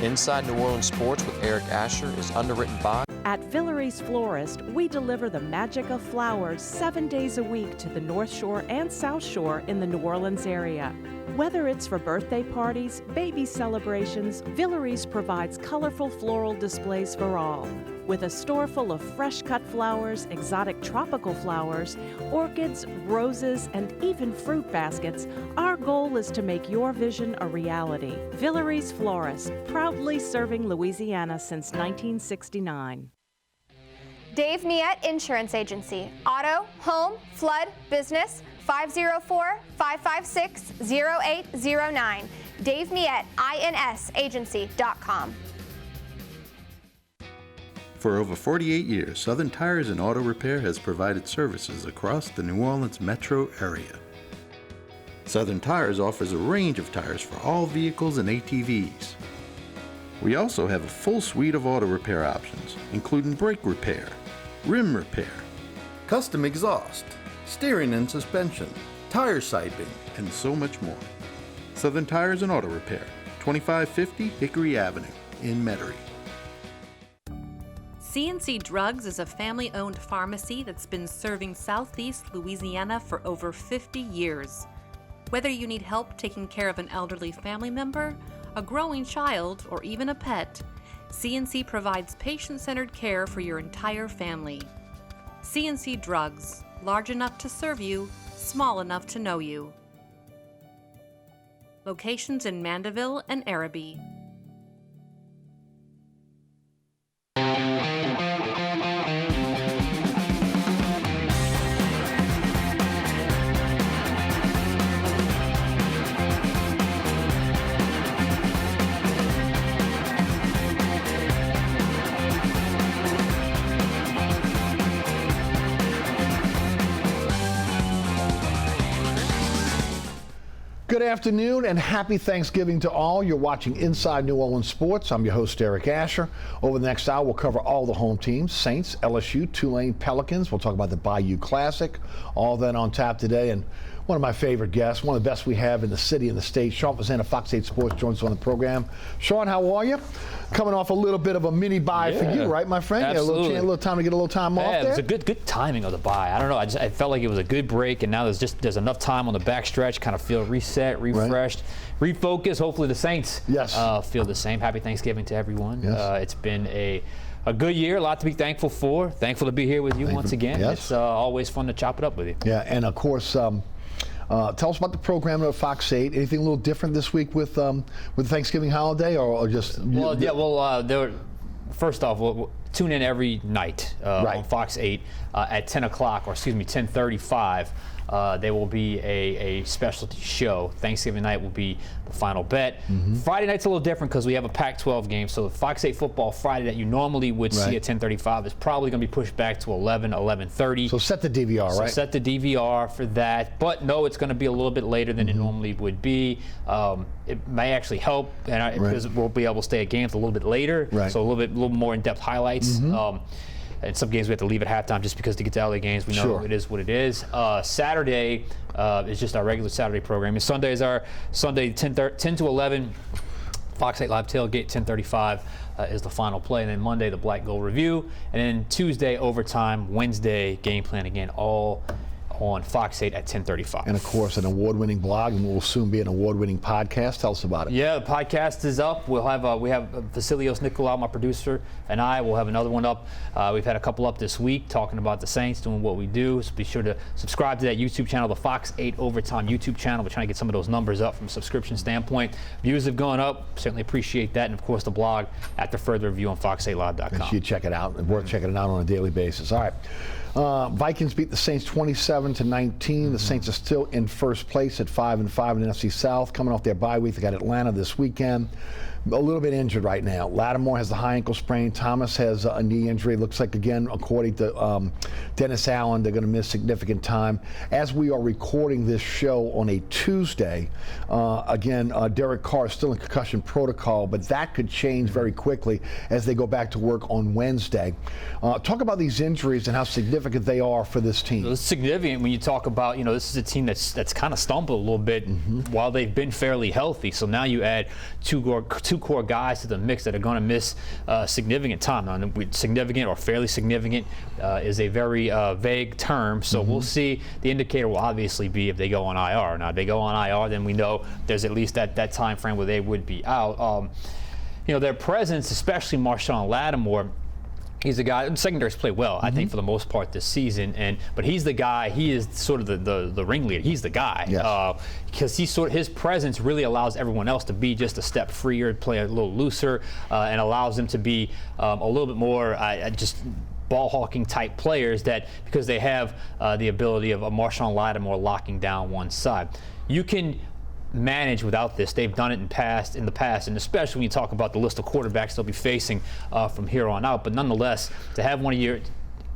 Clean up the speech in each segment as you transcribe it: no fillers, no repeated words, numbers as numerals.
Inside New Orleans Sports with Eric Asher is underwritten by... At Villeries Florist, we deliver the magic of flowers 7 days a week to the North Shore and South Shore in the New Orleans area. Whether it's for birthday parties, baby celebrations, Villeries provides colorful floral displays for all. With a store full of fresh-cut flowers, exotic tropical flowers, orchids, roses, and even fruit baskets, our goal is to make your vision a reality. Villeries Florist, proudly serving Louisiana since 1969. Dave Miette Insurance Agency. Auto, home, flood, business, 504-556-0809. Dave Miette, INSagency.com. For over 48 years, Southern Tires and Auto Repair has provided services across the New Orleans metro area. Southern Tires offers a range of tires for all vehicles and ATVs. We also have a full suite of auto repair options, including brake repair, rim repair, custom exhaust, steering and suspension, tire siping, and so much more. Southern Tires and Auto Repair, 2550 Hickory Avenue in Metairie. C&C Drugs is a family-owned pharmacy that's been serving Southeast Louisiana for over 50 years. Whether you need help taking care of an elderly family member, a growing child, or even a pet, C&C provides patient-centered care for your entire family. C&C Drugs, large enough to serve you, small enough to know you. Locations in Mandeville and Araby. Good afternoon and happy Thanksgiving to all. You're watching Inside New Orleans Sports. I'm your host, Eric Asher. Over the next hour, we'll cover all the home teams, Saints, LSU, Tulane, Pelicans. We'll talk about the Bayou Classic. All that on tap today. And one of my favorite guests, one of the best we have in the city and the state, Sean Fazende, Fox 8 Sports, joins us on the program. Sean, how are you? Coming off a little bit of a mini bye for you, right, my friend? Absolutely. A little time to get a little time off there? It was a good timing of the bye. I don't know. I felt like it was a good break, and now there's enough time on the back stretch, kind of feel reset, refreshed, refocused. Hopefully the Saints feel the same. Happy Thanksgiving to everyone. Yes. It's been a good year, a lot to be thankful for. Thankful to be here with you once again. Yes. It's always fun to chop it up with you. Yeah, and of course, tell us about the program at Fox 8. Anything a little different this week with the Thanksgiving holiday, or just? First off, we'll tune in every night on Fox 8 at 10 o'clock, or excuse me, 10:35. There will be a specialty show. Thanksgiving night will be the final bet. Friday night's a little different because we have a Pac-12 game. So the Fox 8 football Friday that you normally would see at 10:35 is probably going to be pushed back to 11:30. So set the DVR, right? Set the DVR for that. But no, it's going to be a little bit later than it normally would be. It may actually help, because we'll be able to stay at games a little bit later. So a little more in-depth highlights. And some games we have to leave at halftime just because to get to LA games, we know it is what it is. Saturday is just our regular Saturday program. And Sunday is our Sunday 10 to 11. Fox 8 Live Tailgate, 10:35 is the final play. And then Monday, the Black Gold Review. And then Tuesday, overtime. Wednesday, game plan again, all on Fox 8 at 10:35. And of course, an award-winning blog, and will soon be an award-winning podcast. Tell us about it. Yeah, the podcast is up. We have Vasilios Nicolau, my producer, and I will have another one up. We've had a couple up this week talking about the Saints, doing what we do. So be sure to subscribe to that YouTube channel, the Fox 8 Overtime YouTube channel. We're trying to get some of those numbers up from a subscription standpoint. Views have gone up. Certainly appreciate that. And of course, the blog at the further review on fox8live.com. Make sure you check it out. It's worth checking it out on a daily basis. All right. Vikings beat the Saints 27-19. The Saints are still in first place at 5-5 in the NFC South. Coming off their bye week, they got Atlanta this weekend. A little bit injured right now. Lattimore has the high ankle sprain. Thomas has a knee injury. Looks like, again, according to Dennis Allen, they're going to miss significant time. As we are recording this show on a Tuesday, Derek Carr is still in concussion protocol, but that could change very quickly as they go back to work on Wednesday. Talk about these injuries and how significant they are for this team. It's significant when you talk about, this is a team that's kind of stumbled a little bit while they've been fairly healthy. So now you add two two core guys to the mix that are going to miss significant time. Now, significant or fairly significant is a very vague term, so we'll see. The indicator will obviously be if they go on IR. Now, if they go on IR, then we know there's at least that time frame where they would be out. Their presence, especially Marshawn Lattimore, he's a guy. Secondaries play well, I think, for the most part this season. But he's the guy. He is sort of the ringleader. He's the guy because his presence really allows everyone else to be just a step freer, play a little looser, and allows them to be a little bit more just ball hawking type players. That because they have the ability of a Marshawn Lattimore locking down one side, you can manage without this. They've done it in the past, and especially when you talk about the list of quarterbacks they'll be facing from here on out. But nonetheless, to have one of your, in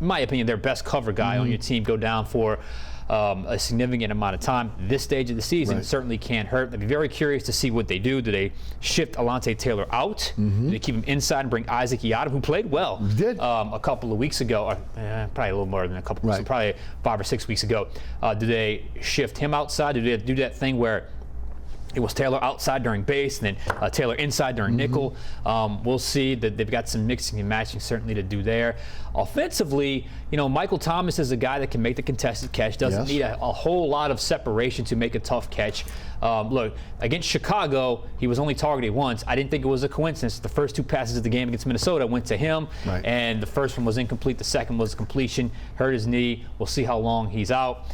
my opinion, their best cover guy on your team go down for a significant amount of time this stage of the season certainly can't hurt. I'd be very curious to see what they do. Do they shift Alontae Taylor out? Do they keep him inside and bring Isaac Yiadom, who played well a couple of weeks ago, or probably a little more than a couple of weeks, probably 5 or 6 weeks ago. Do they shift him outside? Do they do that thing where it was Taylor outside during base, and then Taylor inside during nickel? We'll see. That they've got some mixing and matching certainly to do there. Offensively, Michael Thomas is a guy that can make the contested catch. Doesn't need a whole lot of separation to make a tough catch. Look, against Chicago, he was only targeted once. I didn't think it was a coincidence. The first 2 passes of the game against Minnesota went to him, and the first one was incomplete. The second was completion. Hurt his knee. We'll see how long he's out.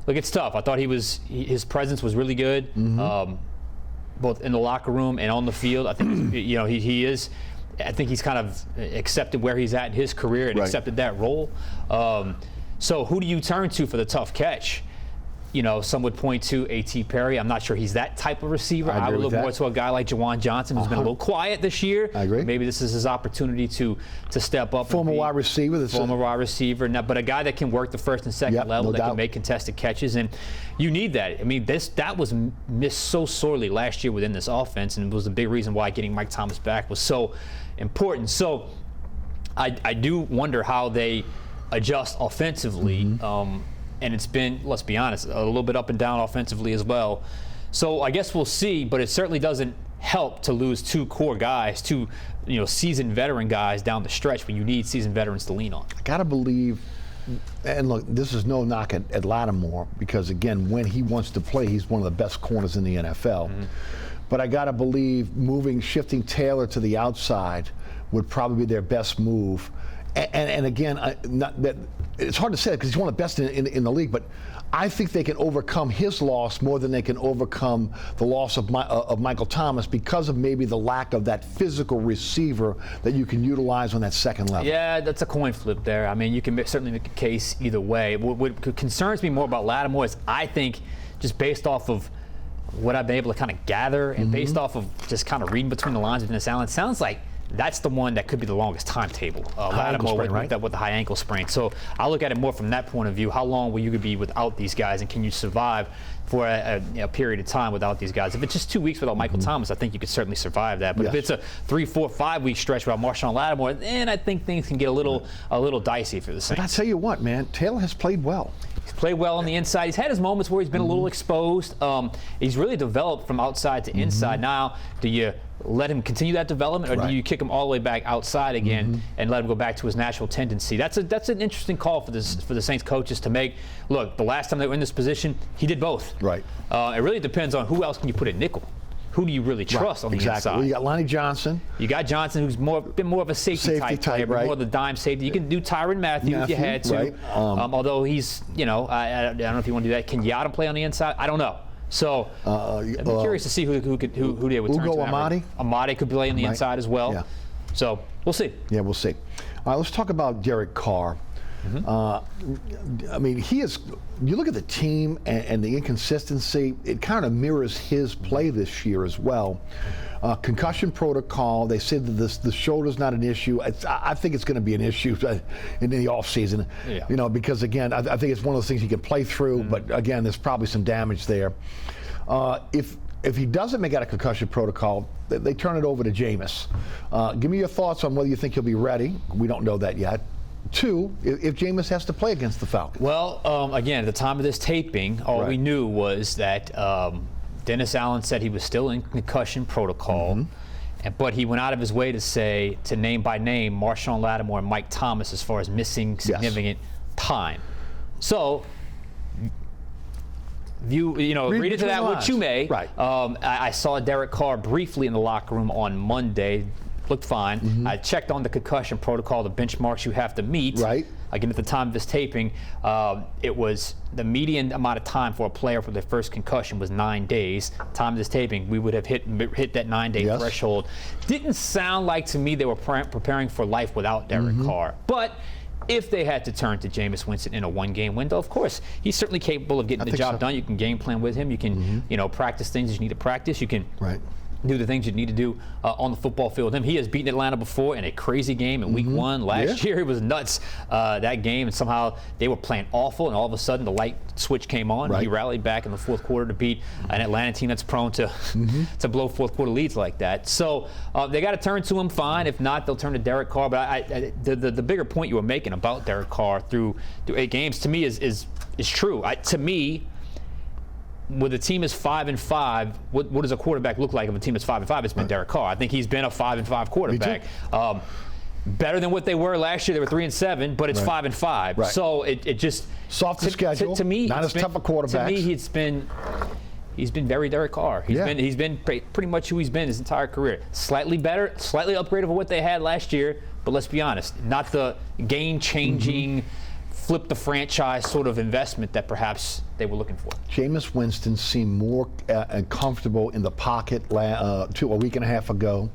Look, it's tough. I thought his presence was really good. Both in the locker room and on the field. I think he is. I think he's kind of accepted where he's at in his career and accepted that role. So who do you turn to for the tough catch? Some would point to A.T. Perry. I'm not sure he's that type of receiver. I would look more to a guy like Jawan Johnson, who's been a little quiet this year. I agree. Maybe this is his opportunity to step up. Former wide receiver. Former wide receiver. Now, but a guy that can work the first and second level, that can make contested catches. And you need that. I mean, that was missed so sorely last year within this offense, and it was a big reason why getting Mike Thomas back was so important. So I do wonder how they adjust offensively. And it's been, let's be honest, a little bit up and down offensively as well. So I guess we'll see, but it certainly doesn't help to lose 2 core guys, 2 seasoned veteran guys down the stretch when you need seasoned veterans to lean on. I gotta believe, and look, this is no knock at Lattimore, because again, when he wants to play, he's one of the best corners in the NFL. But I gotta believe shifting Taylor to the outside would probably be their best move. And again, it's hard to say because he's one of the best in the league, but I think they can overcome his loss more than they can overcome the loss of Michael Thomas because of maybe the lack of that physical receiver that you can utilize on that second level. Yeah, that's a coin flip there. I mean, you can certainly make a case either way. What concerns me more about Lattimore is I think just based off of what I've been able to kind of gather and based off of just kind of reading between the lines of Dennis Allen, it sounds like that's the one that could be the longest timetable. Lattimore with the high ankle sprain. So I look at it more from that point of view. How long will you be without these guys, and can you survive for a period of time without these guys? If it's just 2 weeks without Michael Thomas, I think you could certainly survive that. But if it's a 3, 4, 5 week stretch without Marshawn Lattimore, then I think things can get a little dicey for the Saints. But I tell you what, man, Taylor has played well. He's played well on the inside. He's had his moments where he's been a little exposed. He's really developed from outside to inside. Now, do you let him continue that development, or do you kick him all the way back outside again and let him go back to his natural tendency? That's an interesting call for the Saints coaches to make. Look, the last time they were in this position, he did both. It really depends on who else can you put at nickel. Who do you really trust on the inside? Well, you got Lonnie Johnson. You got Johnson, who's been more of a safety type player, more of the dime safety. You can do Tyrann Mathieu if you had to. Although he's, I don't know if you want to do that. Can Yiadom play on the inside? I don't know. So I'm curious to see who they would turn to. Ugo Amadi? Amadi could play on the inside as well. Yeah. So we'll see. Yeah, we'll see. All right, let's talk about Derek Carr. I mean, you look at the team and the inconsistency, it kind of mirrors his play this year as well. Concussion protocol, they said that the shoulder's not an issue. I think it's going to be an issue in the offseason, because again, I think it's one of those things he can play through, but again, there's probably some damage there. If he doesn't make out a concussion protocol, they turn it over to Jameis. Give me your thoughts on whether you think he'll be ready. We don't know that yet. 2, if Jameis has to play against the Falcons. Well, again, at the time of this taping, all we knew was that Dennis Allen said he was still in concussion protocol, But he went out of his way to name by name Marshawn Lattimore and Mike Thomas as far as missing significant time. So, read into that what you may. Right. I saw Derek Carr briefly in the locker room on Monday. Looked fine. I checked on the concussion protocol, the benchmarks you have to meet. Right. Again, at the time of this taping, it was the median amount of time for a player for their first concussion was 9 days. Time of this taping, we would have hit that 9-day threshold. Didn't sound like to me they were preparing for life without Derek Carr. But if they had to turn to Jameis Winston in a one-game window, of course, he's certainly capable of getting the job done. You can game plan with him. You can, practice things you need to practice. You can do the things you need to do on the football field. He has beaten Atlanta before in a crazy game in week 1. Last year, it was nuts, that game, and somehow they were playing awful, and all of a sudden the light switch came on. He rallied back in the fourth quarter to beat an Atlanta team that's prone to blow fourth quarter leads like that. So they got to turn to him, fine. If not, they'll turn to Derek Carr. But the bigger point you were making about Derek Carr through 8 games, to me, is true. To me, when the team is 5-5, what does a quarterback look like if a team is 5-5? It's been Derek Carr. I think he's been a 5-5 quarterback. Better than what they were last year. They were 3-7, but it's 5-5. So it just softer schedule. To me, not as tough a quarterback. To me, he's been very Derek Carr. He's been pretty much who he's been his entire career. Slightly better, slightly upgraded over what they had last year. But let's be honest, not the game-changing, flip the franchise sort of investment that perhaps they were looking for. Jameis Winston seemed more comfortable in the pocket a week and a half ago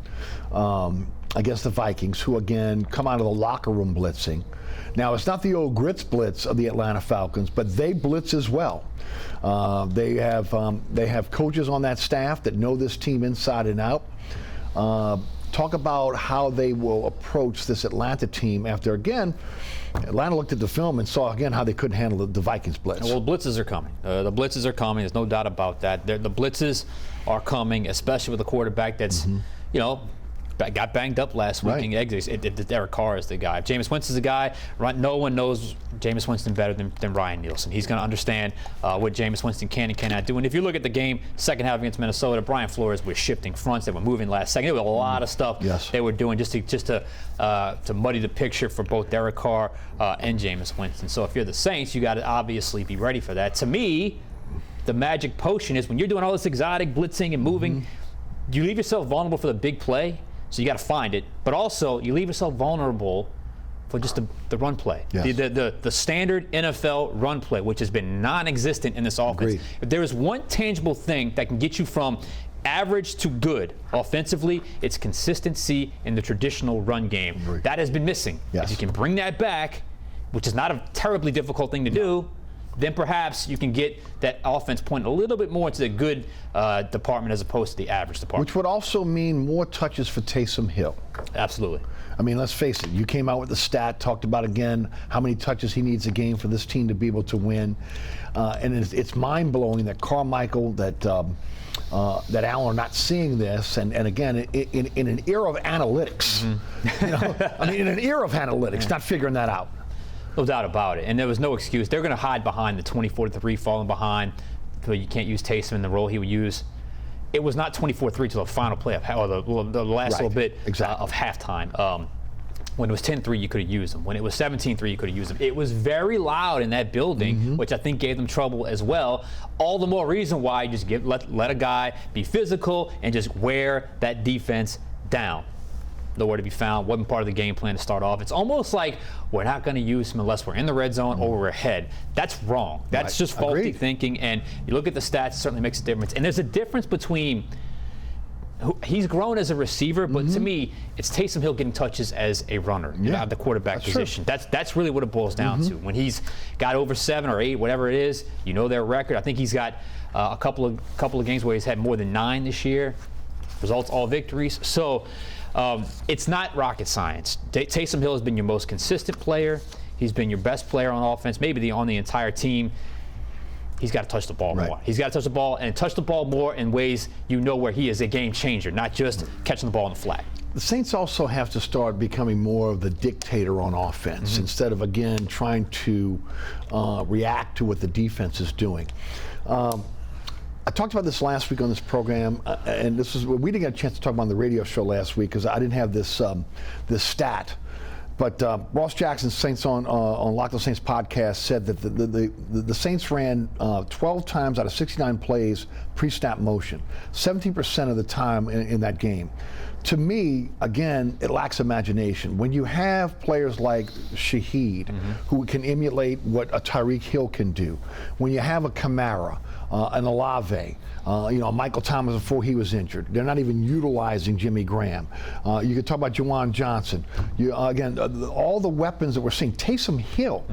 against the Vikings, who again come out of the locker room blitzing. Now, it's not the old grits blitz of the Atlanta Falcons, but they blitz as well. They have coaches on that staff that know this team inside and out. Talk about how they will approach this Atlanta team after, again, Atlanta looked at the film and saw, again, how they couldn't handle the Vikings blitz. Well, blitzes are coming. The blitzes are coming. There's no doubt about that. The blitzes are coming, especially with a quarterback that's, got banged up last week and exits. Derek Carr is the guy. If Jameis Winston's the guy, no one knows Jameis Winston better than Ryan Nielsen. He's going to understand what Jameis Winston can and cannot do. And if you look at the game, second half against Minnesota, Brian Flores was shifting fronts. They were moving last second. There was a lot of stuff they were doing just to muddy the picture for both Derek Carr and Jameis Winston. So if you're the Saints, you got to obviously be ready for that. To me, the magic potion is when you're doing all this exotic blitzing and moving, you leave yourself vulnerable for the big play. So you got to find it, but also you leave yourself vulnerable for just the run play, the standard NFL run play, which has been non-existent in this offense. Agreed. If there is one tangible thing that can get you from average to good offensively, it's consistency in the traditional run game. Agreed. That has been missing. If you can bring that back, which is not a terribly difficult thing to do, then perhaps you can get that offense pointed a little bit more to the good department as opposed to the average department. Which would also mean more touches for Taysom Hill. Absolutely. I mean, let's face it. You came out with the stat, talked about again how many touches he needs a game for this team to be able to win. And it's mind-blowing that Carmichael, that Allen are not seeing this. And again, in an era of analytics, in an era of analytics, not figuring that out. No doubt about it. And there was no excuse. They're going to hide behind the 24-3 falling behind. So you can't use Taysom in the role he would use. It was not 24-3 till the final play or the last little bit of halftime. When it was 10-3, you could have used them. When it was 17-3, you could have used them. It was very loud in that building, which I think gave them trouble as well. All the more reason why you just let a guy be physical and just wear that defense down. Nowhere to be found. Wasn't part of the game plan to start off. It's almost like we're not going to use him unless we're in the red zone or we're ahead. That's wrong. That's just faulty thinking. And you look at the stats, it certainly makes a difference. And there's a difference between he's grown as a receiver, but to me, it's Taysom Hill getting touches as a runner at the quarterback position. That's really what it boils down to. When he's got over 7 or 8, whatever it is, you know their record. I think he's got a couple of games where he's had more than 9 this year. Results all victories. So. It's not rocket science. Taysom Hill has been your most consistent player. He's been your best player on offense, maybe on the entire team. He's got to touch the ball more. He's got to touch the ball and touch the ball more in ways where he is a game changer, not just catching the ball in the flat. The Saints also have to start becoming more of the dictator on offense instead of, again, trying to react to what the defense is doing. I talked about this last week on this program, and we didn't get a chance to talk about on the radio show last week because I didn't have this stat. But Ross Jackson, Saints on Locked On Saints podcast, said that the Saints ran 12 times out of 69 plays pre-snap motion, 17% of the time in that game. To me, again, it lacks imagination. When you have players like Shaheed, who can emulate what a Tyreek Hill can do, when you have a Kamara, an Olave, Michael Thomas before he was injured, they're not even utilizing Jimmy Graham. You could talk about Juwan Johnson. All the weapons that we're seeing, Taysom Hill,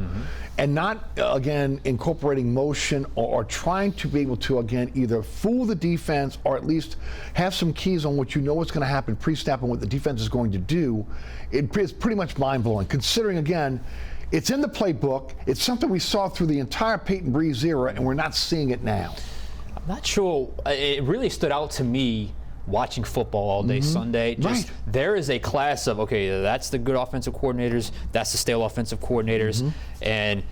and not, again, incorporating motion or trying to be able to, again, either fool the defense or at least have some keys on what you know what's going to happen pre-snap and what the defense is going to do. It is pretty much mind-blowing, considering, again, it's in the playbook. It's something we saw through the entire Peyton Breeze era, and we're not seeing it now. I'm not sure. It really stood out to me watching football all day Sunday. There is a class of, okay, that's the good offensive coordinators, that's the stale offensive coordinators, and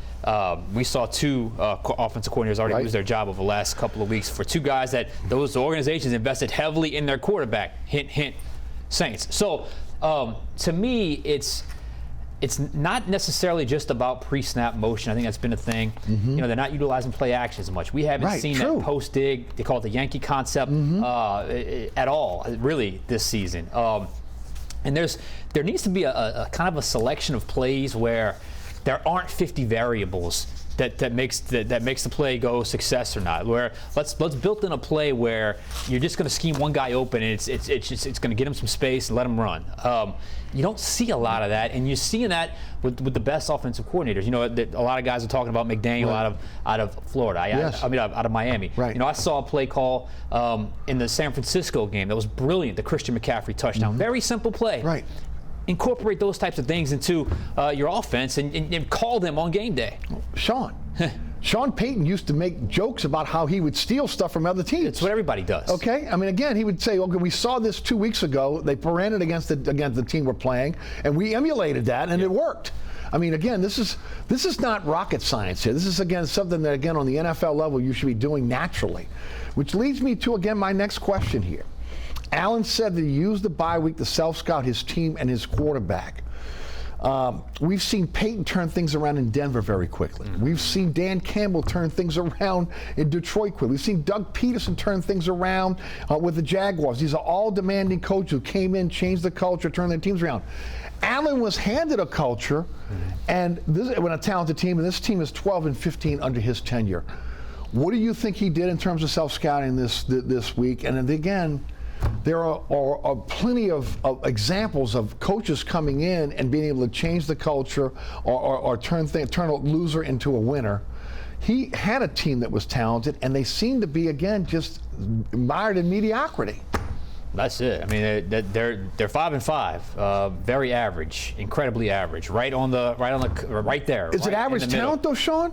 we saw two offensive coordinators already lose their job over the last couple of weeks for two guys that those organizations invested heavily in their quarterback. Hint, hint, Saints. So to me, it's not necessarily just about pre-snap motion. I think that's been a thing. They're not utilizing play action as much. We haven't seen that post-dig, they call it the Yankee concept, at all, really, this season. And there needs to be a kind of a selection of plays where there aren't 50 variables that makes the play go success or not. Where let's build in a play where you're just going to scheme one guy open and it's going to get him some space and let him run. You don't see a lot of that, and you're seeing that with the best offensive coordinators. A lot of guys are talking about McDaniel out of Florida. Out of Miami. I saw a play call in the San Francisco game that was brilliant. The Christian McCaffrey touchdown. Very simple play. Incorporate those types of things into your offense and call them on game day. Sean Payton used to make jokes about how he would steal stuff from other teams. It's what everybody does. Okay, I mean, again, he would say, "Okay, we saw this 2 weeks ago. They ran it against the team we're playing, and we emulated that, and it worked." I mean, again, this is not rocket science here. This is, again, something that, again, on the NFL level, you should be doing naturally, which leads me to, again, my next question here. Allen said that he used the bye week to self-scout his team and his quarterback. We've seen Peyton turn things around in Denver very quickly. We've seen Dan Campbell turn things around in Detroit quickly. We've seen Doug Peterson turn things around with the Jaguars. These are all demanding coaches who came in, changed the culture, turned their teams around. Allen was handed a culture and with a talented team, and this team is 12-15 under his tenure. What do you think he did in terms of self-scouting this week? And then again, there are plenty of examples of coaches coming in and being able to change the culture or turn a loser into a winner. He had a team that was talented, and they seem to be, again, just mired in mediocrity. That's it. I mean, they're 5-5, very average, incredibly average, right there. Is it average talent though, Sean?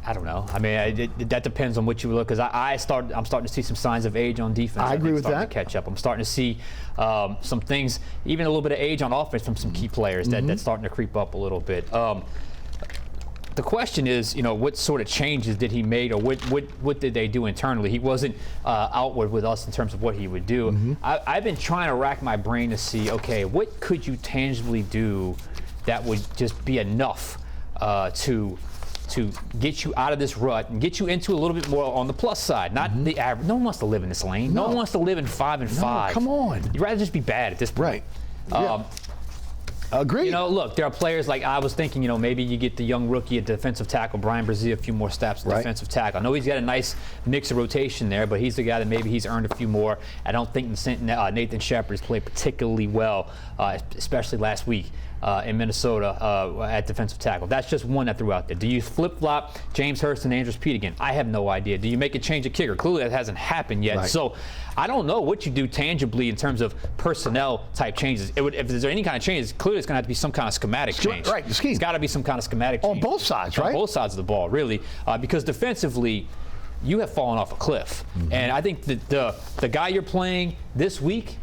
I don't know. I mean, that depends on what you look. Because I'm starting to see some signs of age on defense. I agree with that. To catch up. I'm starting to see some things, even a little bit of age on offense from some key players that's starting to creep up a little bit. The question is, what sort of changes did he make, or what did they do internally? He wasn't outward with us in terms of what he would do. I've been trying to rack my brain to see, okay, what could you tangibly do that would just be enough to get you out of this rut and get you into a little bit more on the plus side, not the average. No one wants to live in this lane. No one wants to live in 5-5. No, come on. You'd rather just be bad at this point. Agreed. Look, there are players like I was thinking, maybe you get the young rookie at defensive tackle, Brian Brzee, a few more steps at defensive tackle. I know he's got a nice mix of rotation there, but he's the guy that maybe he's earned a few more. I don't think Nathan Shepard's played particularly well, especially last week. In Minnesota at defensive tackle. That's just one that threw out there. Do you flip-flop James Hurst and Andrews Pete again? I have no idea. Do you make a change at kicker? Clearly that hasn't happened yet. So I don't know what you do tangibly in terms of personnel type changes. If there's any kind of changes, clearly it's going to have to be some kind of schematic change. Right, the scheme. It's got to be some kind of schematic change. On both sides, right? On both sides of the ball, really. Because defensively, you have fallen off a cliff. And I think that the guy you're playing this week,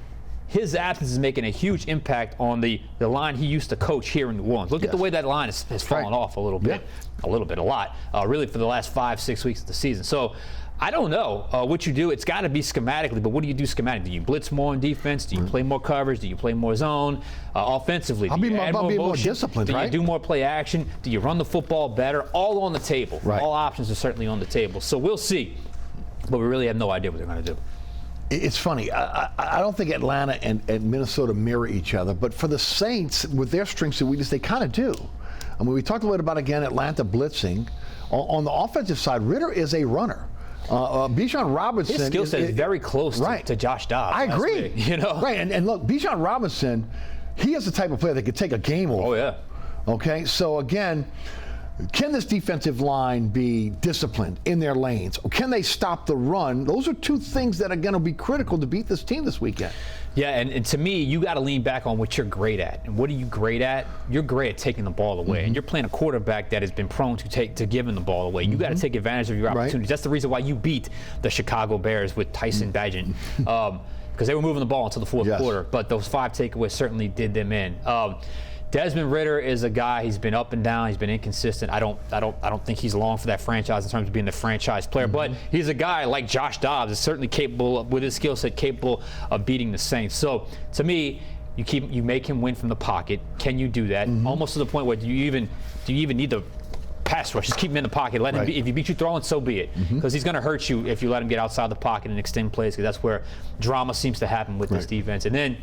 his absence is making a huge impact on the line he used to coach here in New Orleans. Look at the way that line has fallen off a little bit, a lot, really for the last 5-6 weeks of the season. So I don't know what you do. It's got to be schematically, but what do you do schematically? Do you blitz more on defense? Do you play more coverage? Do you play more zone? Offensively, do you add more motion? Disciplined, do right? you do more play action? Do you run the football better? All on the table. Right. All options are certainly on the table. So we'll see, but we really have no idea what they're going to do. It's funny. I don't think Atlanta and Minnesota mirror each other, but for the Saints, with their strengths and weaknesses, they kind of do. I mean, we talked a little about, again, Atlanta blitzing. On the offensive side, Ritter is a runner. Bijan Robinson. His skill set is very close to Josh Dobbs. I agree. Right, and look, Bijan Robinson, he is the type of player that could take a game over. Oh, yeah. Okay, so again, can this defensive line be disciplined in their lanes? Or can they stop the run? Those are two things that are going to be critical to beat this team this weekend. Yeah, and to me, you got to lean back on what you're great at. And what are you great at? You're great at taking the ball away. And you're playing a quarterback that has been prone to giving the ball away. You got to take advantage of your opportunities. Right. That's the reason why you beat the Chicago Bears with Tyson Bagent. Because they were moving the ball until the fourth quarter. But those 5 takeaways certainly did them in. Desmond Ritter is a guy. He's been up and down. He's been inconsistent. I don't think he's long for that franchise in terms of being the franchise player. But he's a guy like Josh Dobbs is certainly capable with his skill set, capable of beating the Saints. So to me, you make him win from the pocket. Can you do that? Almost to the point where do you even need the pass rush? Just keep him in the pocket. Let him be, if he beats you throwing, so be it. Because he's going to hurt you if you let him get outside the pocket and extend plays. Because that's where drama seems to happen with this defense. And then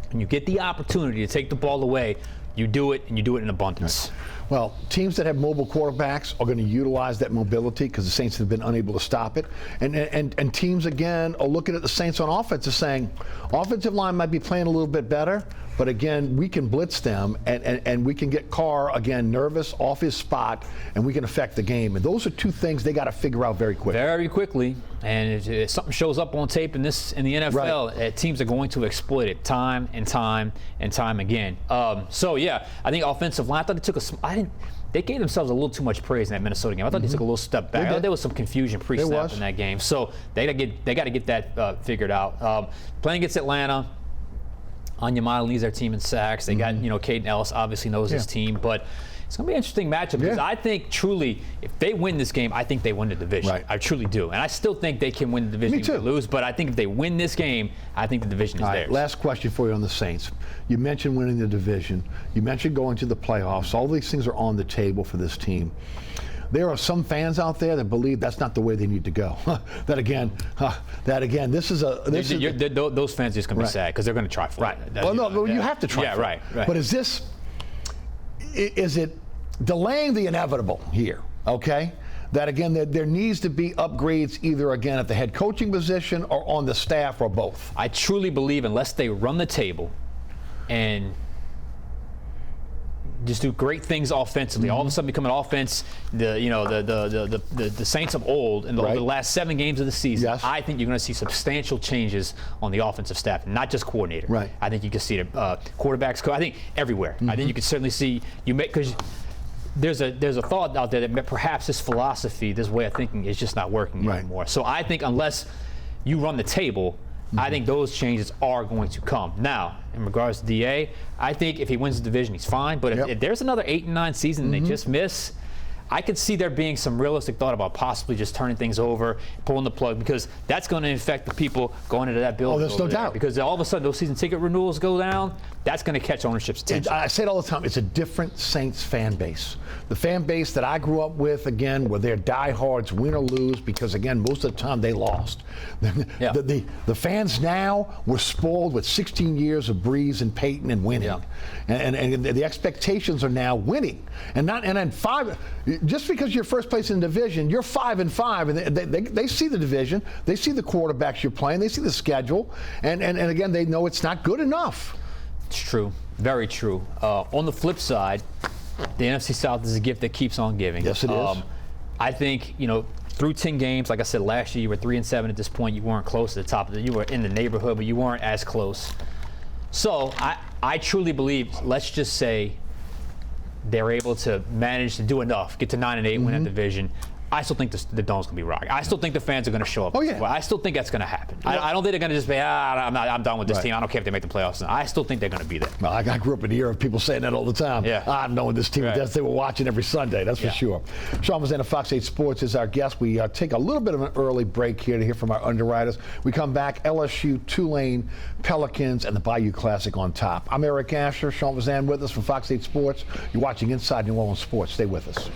when you get the opportunity to take the ball away, you do it, and you do it in abundance. Right. Well, teams that have mobile quarterbacks are going to utilize that mobility because the Saints have been unable to stop it. And teams, again, are looking at the Saints on offense and saying, offensive line might be playing a little bit better, but again, we can blitz them, and we can get Carr, again, nervous, off his spot, and we can affect the game. And those are two things they got to figure out very quickly. Very quickly. And if something shows up on tape in the NFL, teams are going to exploit it time and time and time again. So, yeah, I think offensive line, I thought it took they gave themselves a little too much praise in that Minnesota game. I thought they took a little step back. I thought there was some confusion pre-snap in that game. So they got to get that figured out. Playing against Atlanta, Onyemata leads their team in sacks. They got, Caden Ellis obviously knows his team, but it's going to be an interesting matchup because I think truly, if they win this game, I think they win the division. Right. I truly do. And I still think they can win the division if they lose, but I think if they win this game, I think the division is theirs. Last question for you on the Saints. You mentioned winning the division. You mentioned going to the playoffs. All these things are on the table for this team. There are some fans out there that believe that's not the way they need to go. That again, this is a. Those fans are just going to be sad because they're going to try for it. Well, you have to try for it. Right. But is it delaying the inevitable here? Okay. That again, there needs to be upgrades either again at the head coaching position or on the staff or both. I truly believe unless they run the table and just do great things offensively. All of a sudden become an offense, the Saints of old in the last 7 games of the season. I think you're going to see substantial changes on the offensive staff, not just coordinator. Right. I think you can see the quarterbacks. I think everywhere. I think you can certainly see because there's a thought out there that perhaps this philosophy, this way of thinking, is just not working anymore. So I think unless you run the table, I think those changes are going to come. Now, in regards to DA, I think if he wins the division, he's fine. But if there's another 8 and 9 season and they just miss, I could see there being some realistic thought about possibly just turning things over, pulling the plug, because that's going to affect the people going into that building. Oh, there's no doubt. Because all of a sudden those season ticket renewals go down, that's going to catch ownership's attention. I say it all the time, it's a different Saints fan base. The fan base that I grew up with, again, were their diehards, win or lose, because again, most of the time they lost. The fans now were spoiled with 16 years of Breeze and Peyton and winning. And the expectations are now winning. And then 5, just because you're first place in the division, you're 5-5, and they see the division, they see the quarterbacks you're playing, they see the schedule, and again, they know it's not good enough. It's true, very true. On the flip side, the NFC South is a gift that keeps on giving. Yes, it is. I think, through 10 games, like I said, last year you were 3-7 at this point. You weren't close to the top of you were in the neighborhood, but you weren't as close. So I truly believe, let's just say they're able to manage to do enough, get to 9-8, win that division. I still think the Dome's going to be rocking. I still think the fans are going to show up. Oh, yeah. Well, I still think that's going to happen. I don't think they're going to just be, I'm done with this team. I don't care if they make the playoffs. I still think they're going to be there. Well, I grew up in the era of people saying that all the time. Yeah. I'm done with this team. Right. They were watching every Sunday, that's for sure. Sean Fazende of Fox 8 Sports is our guest. We take a little bit of an early break here to hear from our underwriters. We come back, LSU, Tulane, Pelicans, and the Bayou Classic on top. I'm Eric Asher. Sean Fazende with us from Fox 8 Sports. You're watching Inside New Orleans Sports. Stay with us.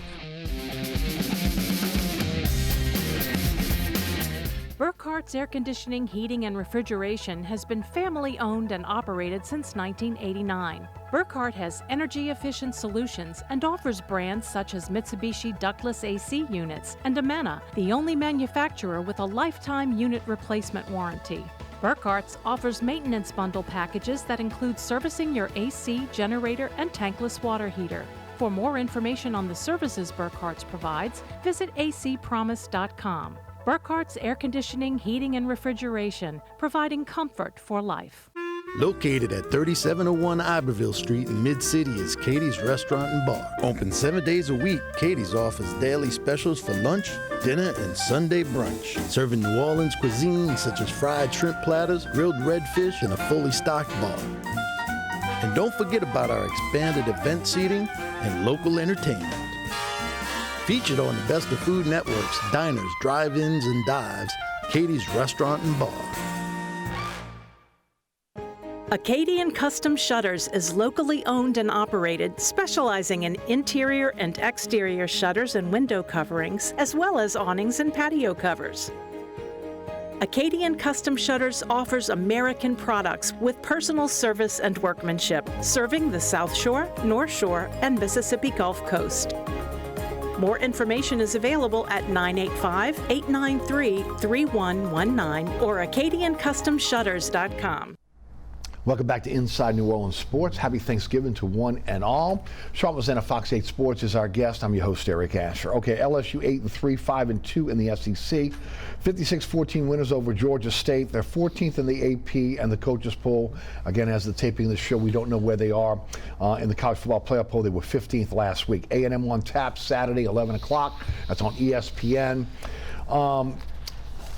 Burkhart's Air Conditioning, Heating, and Refrigeration has been family-owned and operated since 1989. Burkhart has energy-efficient solutions and offers brands such as Mitsubishi ductless AC units and Amana, the only manufacturer with a lifetime unit replacement warranty. Burkhart's offers maintenance bundle packages that include servicing your AC, generator, and tankless water heater. For more information on the services Burkhart's provides, visit acpromise.com. Burkhart's Air Conditioning, Heating, and Refrigeration, providing comfort for life. Located at 3701 Iberville Street in Mid-City is Katie's Restaurant and Bar. Open 7 days a week, Katie's offers daily specials for lunch, dinner, and Sunday brunch. Serving New Orleans cuisine such as fried shrimp platters, grilled redfish, and a fully stocked bar. And don't forget about our expanded event seating and local entertainment. Featured on the Best of Food Network's diners, drive-ins, and dives, Katie's Restaurant and Bar. Acadian Custom Shutters is locally owned and operated, specializing in interior and exterior shutters and window coverings, as well as awnings and patio covers. Acadian Custom Shutters offers American products with personal service and workmanship, serving the South Shore, North Shore, and Mississippi Gulf Coast. More information is available at 985-893-3119 or AcadianCustomShutters.com. Welcome back to Inside New Orleans Sports. Happy Thanksgiving to one and all. Sean Fazende of Fox 8 Sports is our guest. I'm your host, Eric Asher. Okay, LSU 8-3, 5-2 in the SEC. 56-14 winners over Georgia State. They're 14th in the AP and the coaches poll. Again, as the taping of the show, we don't know where they are in the college football playoff poll. They were 15th last week. A&M on tap Saturday, 11 o'clock. That's on ESPN.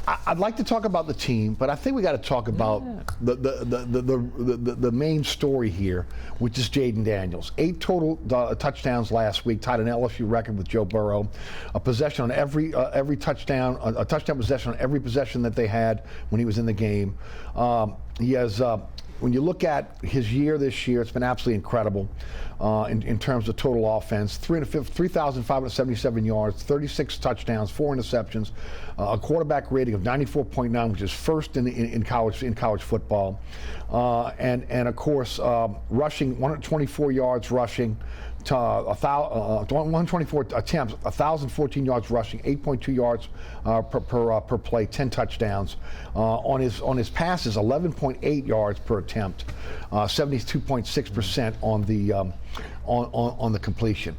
I'd like to talk about the team, but I think we got to talk about the main story here, which is Jaden Daniels. 8 total touchdowns last week, tied an LSU record with Joe Burrow. A possession on every touchdown, a touchdown possession on every possession that they had when he was in the game. He has. When you look at his year this year, it's been absolutely incredible in terms of total offense. 3,577 yards, 36 touchdowns, 4 interceptions, a quarterback rating of 94.9, which is first in college football, and of course rushing 124 yards rushing. 124 attempts, 1,014 yards rushing, 8.2 yards per play, 10 touchdowns. On his passes, 11.8 yards per attempt, 72.6% on the completion.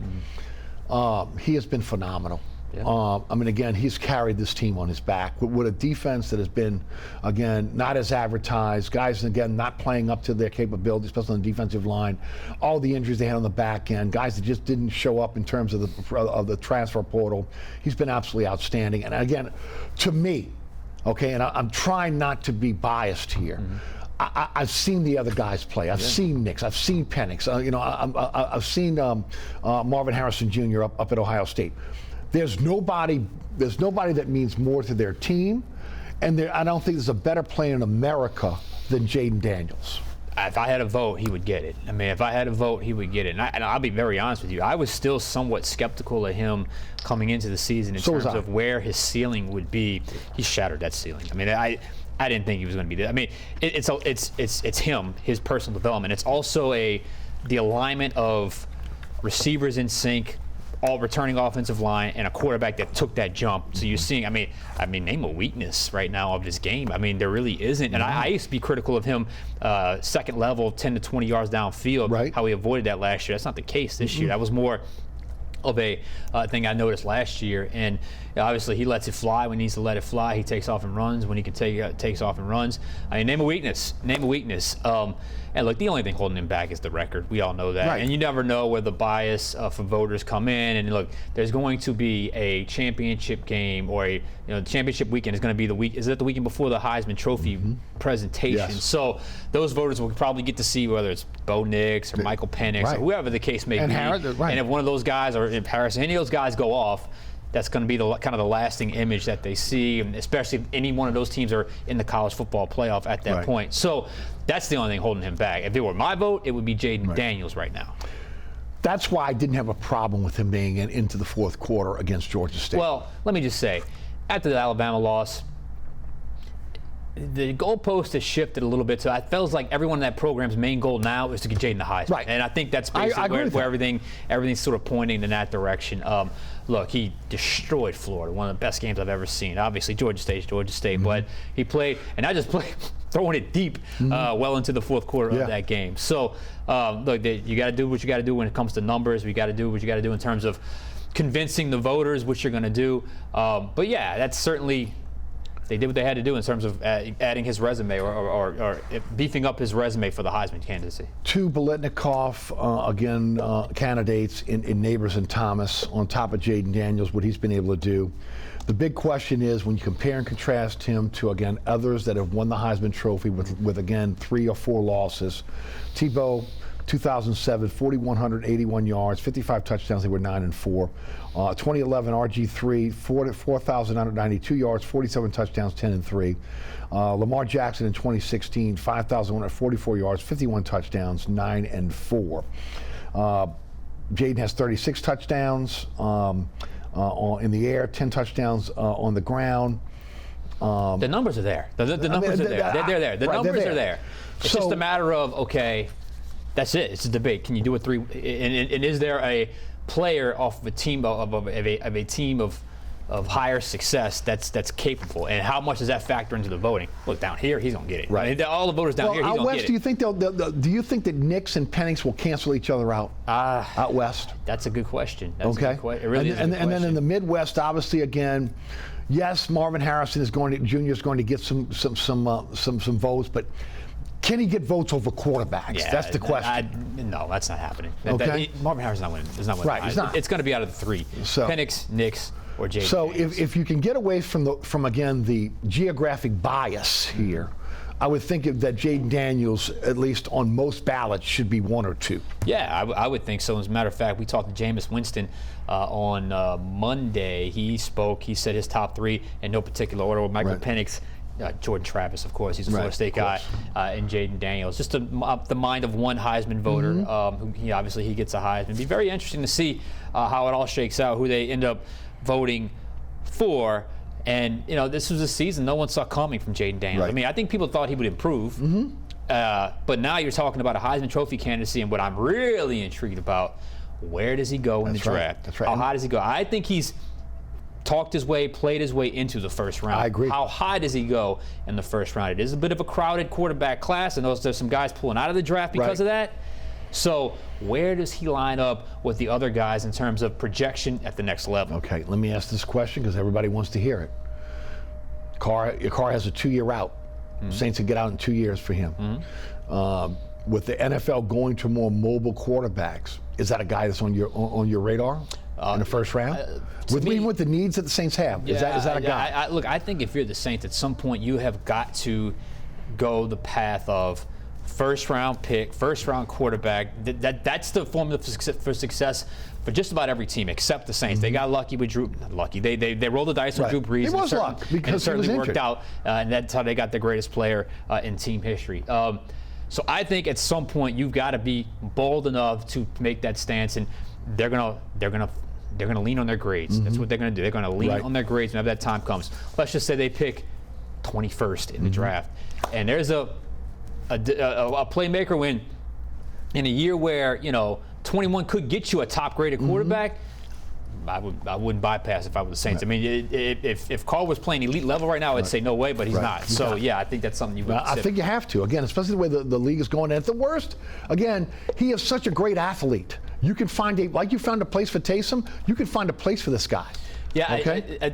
He has been phenomenal. Yeah. I mean, again, he's carried this team on his back with a defense that has been, again, not as advertised. Guys, again, not playing up to their capabilities, especially on the defensive line. All the injuries they had on the back end, guys that just didn't show up in terms of the transfer portal. He's been absolutely outstanding. And again, to me, okay, and I'm trying not to be biased here. Mm-hmm. I've seen the other guys play. I've seen Nix. I've seen Penix. I've seen Marvin Harrison Jr. up at Ohio State. There's nobody that means more to their team, and I don't think there's a better player in America than Jaden Daniels. If I had a vote, he would get it. I mean, if I had a vote, he would get it. And I'll be very honest with you. I was still somewhat skeptical of him coming into the season in terms of where his ceiling would be. He shattered that ceiling. I mean, I didn't think he was going to be there. I mean, it's him, his personal development. It's also the alignment of receivers in sync, all returning offensive line, and a quarterback that took that jump. So you're seeing, I mean, name a weakness right now of this game. I mean, there really isn't. And I used to be critical of him second level, 10 to 20 yards downfield, how he avoided that last year. That's not the case this year. That was more of a thing I noticed last year, and obviously he lets it fly when he needs to let it fly. He takes off and runs when he can takes off and runs. I mean, name a weakness. And look, the only thing holding him back is the record. We all know that. Right. And you never know where the bias from voters come in. And look, there's going to be a championship game, or the championship weekend is going to be the week. Is it the weekend before the Heisman Trophy presentation? Yes. So those voters will probably get to see whether it's Bo Nix or Michael Penix or whoever the case may be. And if one of those guys, or if Harris, any of those guys go off, that's going to be the kind of the lasting image that they see, and especially if any one of those teams are in the college football playoff at that point. So that's the only thing holding him back. If it were my vote, it would be Jaden Daniels right now. That's why I didn't have a problem with him being into the fourth quarter against Georgia State. Well, let me just say, after the Alabama loss, the goalpost has shifted a little bit. So it feels like everyone in that program's main goal now is to get Jaden the Heisman. Right. And I think that's basically where everything's sort of pointing in that direction. Look, he destroyed Florida, one of the best games I've ever seen. Obviously, Georgia State, but he played, and I just played throwing it deep well into the fourth quarter of that game. So, look, you got to do what you got to do when it comes to numbers. We got to do what you got to do in terms of convincing the voters what you're going to do. But yeah, that's certainly. They did what they had to do in terms of adding his resume or beefing up his resume for the Heisman candidacy. Two Biletnikoff, candidates in Neighbors and Thomas on top of Jaden Daniels, what he's been able to do. The big question is when you compare and contrast him to, again, others that have won the Heisman Trophy with again, 3 or 4 losses. Tebow, 2007, 4,181 yards, 55 touchdowns. They were 9-4. 2011, RG3, 4,992 yards, 47 touchdowns, 10-3. Lamar Jackson in 2016, 5,144 yards, 51 touchdowns, 9-4. Jaden has 36 touchdowns in the air, 10 touchdowns on the ground. The numbers are there. The numbers are there. They're there. The numbers are there. It's just a matter of, okay, that's it. It's a debate. Can you do it 3? And is there a player off of a team of a team of higher success that's capable? And how much does that factor into the voting? Look, down here, he's gonna get it. Right. I mean, all the voters down here, he's gonna get it. Do you think do you think that Nix and Penix will cancel each other out out west? That's a good question. That's a good question. It really is a good question. And then in the Midwest, obviously, again, yes, Marvin Harrison Jr. is going to get some votes, but can he get votes over quarterbacks? Yeah, that's the question. No, that's not happening. Okay. Marvin Harrison's not winning. He's not winning. Right, he's not. It's going to be out of the 3. So, Penix, Nix, or Jaden. So if you can get away from again the geographic bias here, I would think that Jaden Daniels, at least on most ballots, should be 1 or 2. Yeah, I would think so. As a matter of fact, we talked to Jameis Winston on Monday. He spoke. He said his top 3 in no particular order. Michael Penix, Jordan Travis, of course. He's a Florida State guy, and Jaden Daniels. Just the mind of one Heisman voter. Who obviously he gets a Heisman. It'd be very interesting to see how it all shakes out, who they end up voting for. And, this was a season no one saw coming from Jaden Daniels. Right. I mean, I think people thought he would improve. But now you're talking about a Heisman Trophy candidacy, and what I'm really intrigued about, where does he go in the draft? That's right. How high does he go? I think he's talked his way, played his way into the first round. I agree. How high does he go in the first round? It is a bit of a crowded quarterback class, and there's some guys pulling out of the draft because of that. So where does he line up with the other guys in terms of projection at the next level? Okay, let me ask this question because everybody wants to hear it. Your car has a 2-year out. Saints will get out in 2 years for him. With the NFL going to more mobile quarterbacks, is that a guy that's on your radar in the first round? With the needs that the Saints have, is that a guy? Look, I think if you're the Saints, at some point you have got to go the path of first-round pick, first-round quarterback. That's the formula for success for just about every team except the Saints. They got lucky with Drew. Lucky. They rolled the dice with Drew Brees. It was luck because it certainly he was worked out, and that's how they got the greatest player in team history. So I think at some point you've got to be bold enough to make that stance, and they're gonna lean on their grades. That's what they're gonna do. They're gonna lean on their grades whenever that time comes. Let's just say they pick 21st in the draft, and there's a playmaker when in a year where 21 could get you a top graded quarterback. I wouldn't bypass if I was the Saints. I mean, if Carl was playing elite level right now, I'd say no way, but he's not. So yeah, I think that's something you would consider. I think you have to, again, especially the way the league is going. And at the worst, again, he is such a great athlete. you can find like you found a place for Taysom, you can find a place for this guy. Yeah, okay? I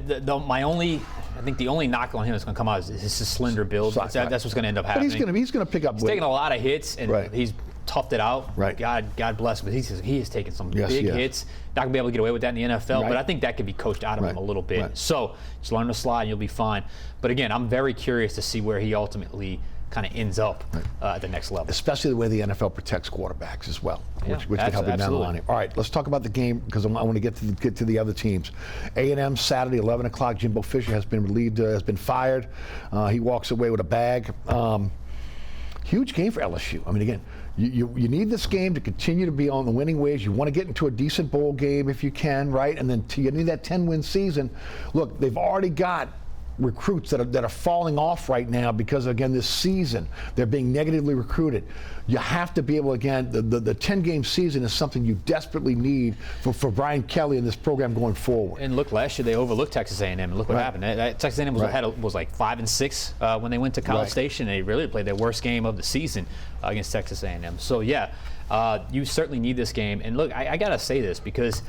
think the only knock on him that's going to come out is his slender build. That's what's going to end up happening. But he's going to pick up. He's taking a lot of hits, and he's toughed it out. Right. God bless him. But he has taken some big hits. Not going to be able to get away with that in the NFL, but I think that could be coached out of him a little bit. Right. So just learn to slide, and you'll be fine. But again, I'm very curious to see where he ultimately kind of ends up at the next level. Especially the way the NFL protects quarterbacks as well, which can help him down the line. All right, let's talk about the game because I want to get to the other teams. A&M Saturday, 11 o'clock. Jimbo Fisher has been relieved, has been fired. He walks away with a bag. Huge game for LSU. I mean, again, you need this game to continue to be on the winning ways. You want to get into a decent bowl game if you can, right? And then you need that 10-win season. Look, they've already got recruits that are falling off right now because, again, this season they're being negatively recruited. You have to be able, again, the 10-game season is something you desperately need for Brian Kelly and this program going forward. And look, last year they overlooked Texas A&M, and look what happened. Texas A&M was like 5-6 when they went to College Station, and they really played their worst game of the season against Texas A&M. So yeah, you certainly need this game. And look, I gotta say this because,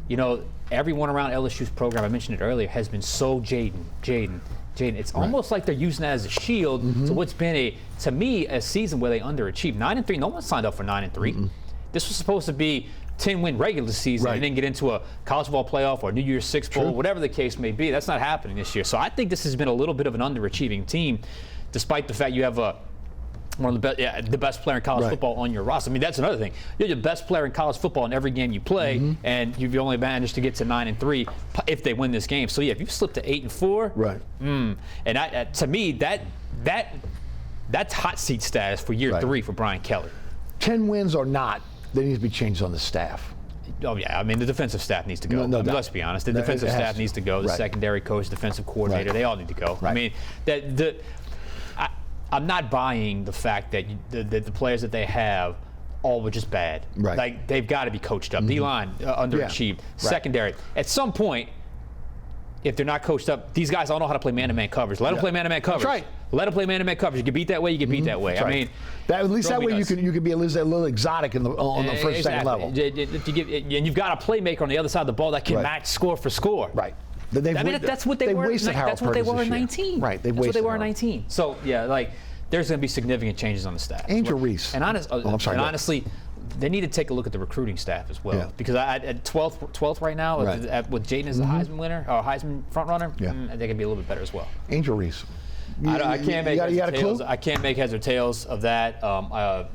you know, everyone around LSU's program, I mentioned it earlier, has been so Jaden. It's almost like they're using that as a shield to what's been to me, a season where they underachieved. 9-3, no one signed up for 9-3. This was supposed to be 10-win regular season and then get into a college football playoff or New Year's Six Bowl, whatever the case may be. That's not happening this year. So I think this has been a little bit of an underachieving team, despite the fact you have one of the best player in college football on your roster. I mean, that's another thing. You're the best player in college football in every game you play, and you've only managed to get to 9-3 if they win this game. So yeah, if you slip to 8-4, and to me, that's hot seat status for year 3 for Brian Kelly. 10 wins or not, there needs to be changes on the staff. Oh yeah, I mean the defensive staff needs to go. Let's be honest, the defensive staff needs to go. The secondary coach, defensive coordinator, they all need to go. I mean I'm not buying the fact that the players that they have all were just bad. Like, they've got to be coached up. D-line underachieved. Secondary. At some point, if they're not coached up, these guys all know how to play man-to-man coverage. Let them play man-to-man coverage. That's right. Let them play man-to-man coverage. You get beat that way, you get beat that way. I mean, at least that way you can be at least a little exotic on the first, second level. And you've got a playmaker on the other side of the ball that can match score for score. That's what they were. That's what they were in 19. Right. That's what they were in 19. So yeah, like there's going to be signitigant changes on the staff. Angel Reese. And honestly, they need to take a look at the recruiting staff as well. Because at 12th right now, with Jaden as the Heisman winner or Heisman front runner, they can be a little bit better as well. Angel Reese. I can't make heads or tails of that.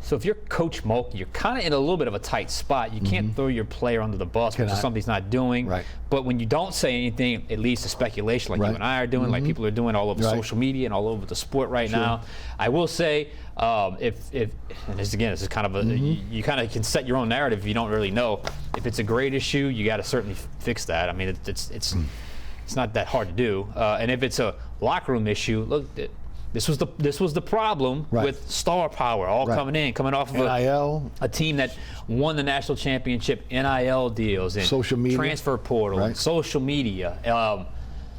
So if you're Coach Mulkey, you're kind of in a little bit of a tight spot. You can't throw your player under the bus, which is something he's not doing. But when you don't say anything, it leads to speculation, like you and I are doing, like people are doing all over social media and all over the sport right now. I will say, and this is kind of you kind of can set your own narrative if you don't really know. If it's a grade issue, you got to certainly fix that. I mean, it's not that hard to do. And if it's a locker room issue, look. This was the problem with star power coming off of a team that won the national championship, NIL deals and social media, transfer portal, and social media.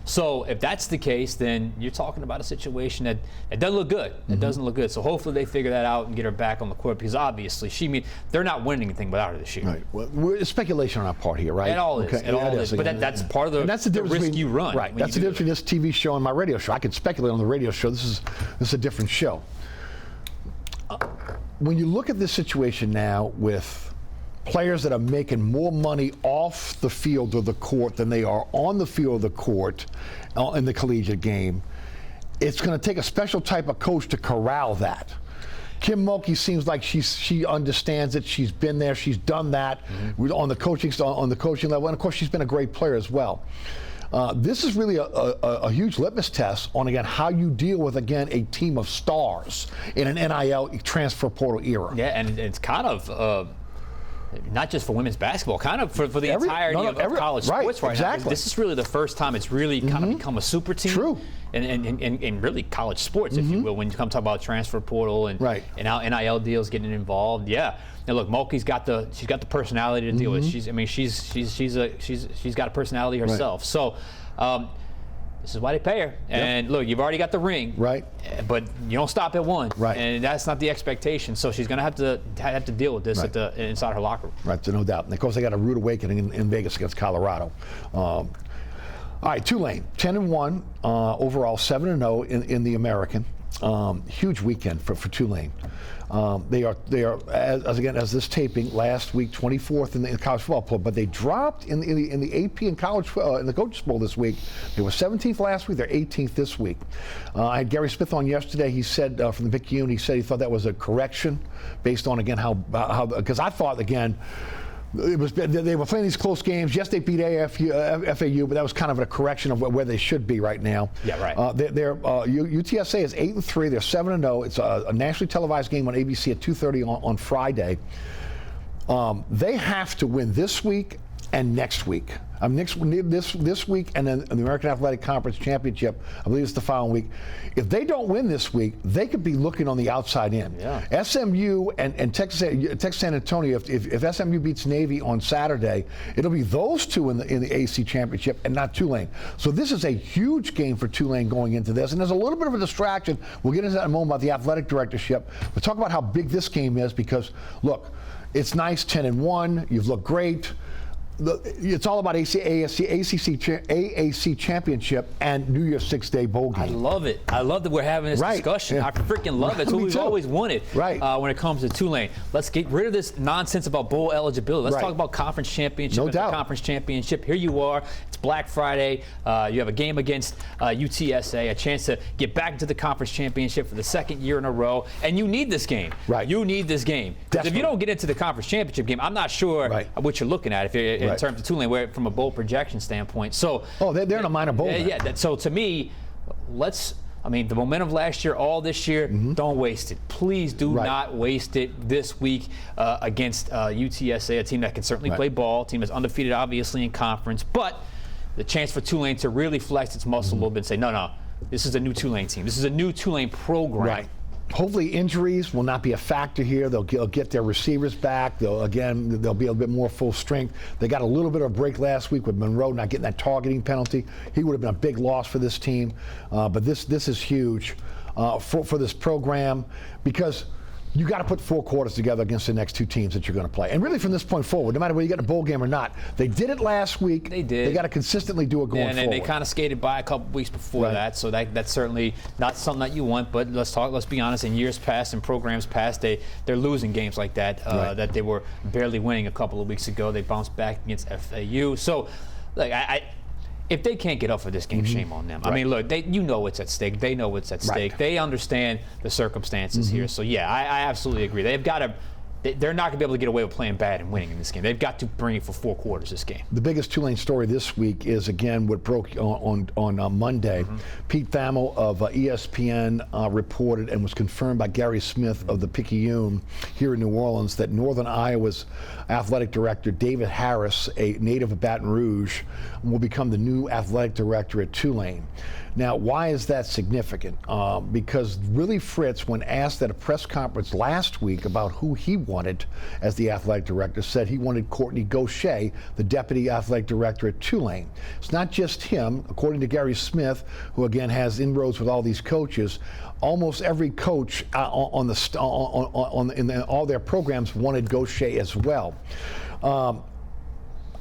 So if that's the case, then you're talking about a situation that doesn't look good. It doesn't look good. So hopefully they figure that out and get her back on the court because obviously they're not winning anything without her this year. Well, it's speculation on our part here, right? It all is. It all is. But that's part of the risk you run. Right. That's the difference between this TV show and my radio show. I can speculate on the radio show. This is a different show. When you look at this situation now with players that are making more money off the field of the court than they are on the field of the court in the collegiate game, it's going to take a special type of coach to corral that. Kim Mulkey seems like she understands it. She's been there. She's done that on the coaching level, and of course she's been a great player as well. This is really a huge litmus test on, again, how you deal with, again, a team of stars in an NIL transfer portal era. Yeah, and it's kind of not just for women's basketball, kind of for the entirety of college sports right now. This is really the first time it's really kind of become a super team. True. And really college sports, if you will, when you come talk about transfer portal and how NIL deals getting involved. Yeah. Now look, Mulkey's got the personality to deal with. She's got a personality herself. So This is why they pay her. And look, you've already got the ring, right? But you don't stop at one, right? And that's not the expectation. So she's going to have to deal with this inside her locker room, right? So no doubt. And of course, they got a rude awakening in Vegas against Colorado. All right, Tulane, 10-1 overall, 7-0 in the American. Huge weekend for Tulane. They are as this taping last week, 24th in the college football poll, but they dropped in the AP and college in the coaches poll this week. They were 17th last week. They're 18th this week. I had Gary Smith on yesterday. He said from the Picayune, he said he thought that was a correction based on again how because I thought again. They were playing these close games. Yes, they beat FAU, but that was kind of a correction of where they should be right now. Yeah, right. UTSA is 8-3. They're 7-0. It's a nationally televised game on ABC at 2:30 on Friday. They have to win this week and next week. This week and then the American Athletic Conference Championship, I believe it's the following week. If they don't win this week, they could be looking on the outside in. Yeah. SMU and Texas San Antonio, if SMU beats Navy on Saturday, it'll be those two in the AC Championship and not Tulane. So this is a huge game for Tulane going into this. And there's a little bit of a distraction. We'll get into that in a moment about the athletic directorship. We'll talk about how big this game is because, look, it's nice, 10-1. You've looked great. It's all about AAC Championship and New Year's Six-Day Bowl game. I love it. I love that we're having this discussion. Yeah. I freaking love it. It's what we've always wanted when it comes to Tulane. Let's get rid of this nonsense about bowl eligibility. Let's talk about conference championship. No doubt. Conference championship. Here you are. It's Black Friday. You have a game against UTSA, a chance to get back into the conference championship for the second year in a row. And you need this game. Right. You need this game. Because if you don't get into the conference championship game, I'm not sure what you're looking at if you're in terms of Tulane, where from a bowl projection standpoint. So they're in a minor bowl. So to me, the momentum of last year, all this year, don't waste it. Please do not waste it this week against UTSA, a team that can certainly play ball, a team that's undefeated obviously in conference, but the chance for Tulane to really flex its muscle a little bit and say, no, this is a new Tulane team. This is a new Tulane program. Right. Hopefully injuries will not be a factor here. They'll get their receivers back. They'll be a bit more full strength. They got a little bit of a break last week with Monroe not getting that targeting penalty. He would have been a big loss for this team. But this is huge for this program because you got to put 4 quarters together against the next two teams that you're going to play. And really from this point forward, no matter whether you get in a bowl game or not, they did it last week. They did. They got to consistently do it going forward. And they kind of skated by a couple weeks before that, so that's certainly not something that you want. But let's be honest, in years past and programs past, they're losing games like that, that they were barely winning a couple of weeks ago. They bounced back against FAU. So, if they can't get up for this game, shame on them. I mean, look, you know what's at stake. They know what's at stake. They understand the circumstances here. So, yeah, I absolutely agree. They've got to. They're not going to be able to get away with playing bad and winning in this game. They've got to bring it for 4 quarters this game. The biggest Tulane story this week is, again, what broke on Monday. Pete Thamel of ESPN reported and was confirmed by Gary Smith of the Picayune here in New Orleans that Northern Iowa's athletic director, David Harris, a native of Baton Rouge, will become the new athletic director at Tulane. Now, why is that significant? Because Willie Fritz, when asked at a press conference last week about who he wanted as the athletic director, said he wanted Courtney Gaucher, the deputy athletic director at Tulane. It's not just him. According to Gary Smith, who again has inroads with all these coaches, almost every coach in all their programs wanted Gaucher as well.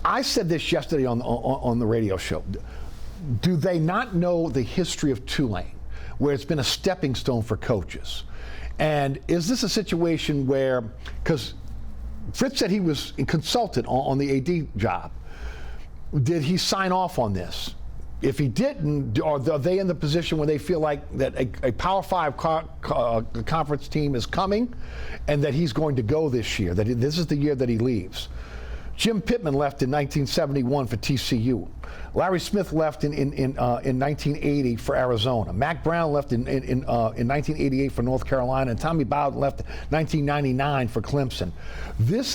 I said this yesterday on the radio show. Do they not know the history of Tulane, where it's been a stepping stone for coaches? And is this a situation where, because Fritz said he was consulted on the AD job, did he sign off on this? If he didn't, are they in the position where they feel like that a Power 5 conference team is coming and that he's going to go this year, that this is the year that he leaves? Jim Pittman left in 1971 for TCU. Larry Smith left in 1980 for Arizona. Mac Brown left in 1988 for North Carolina, and Tommy Bowden left in 1999 for Clemson.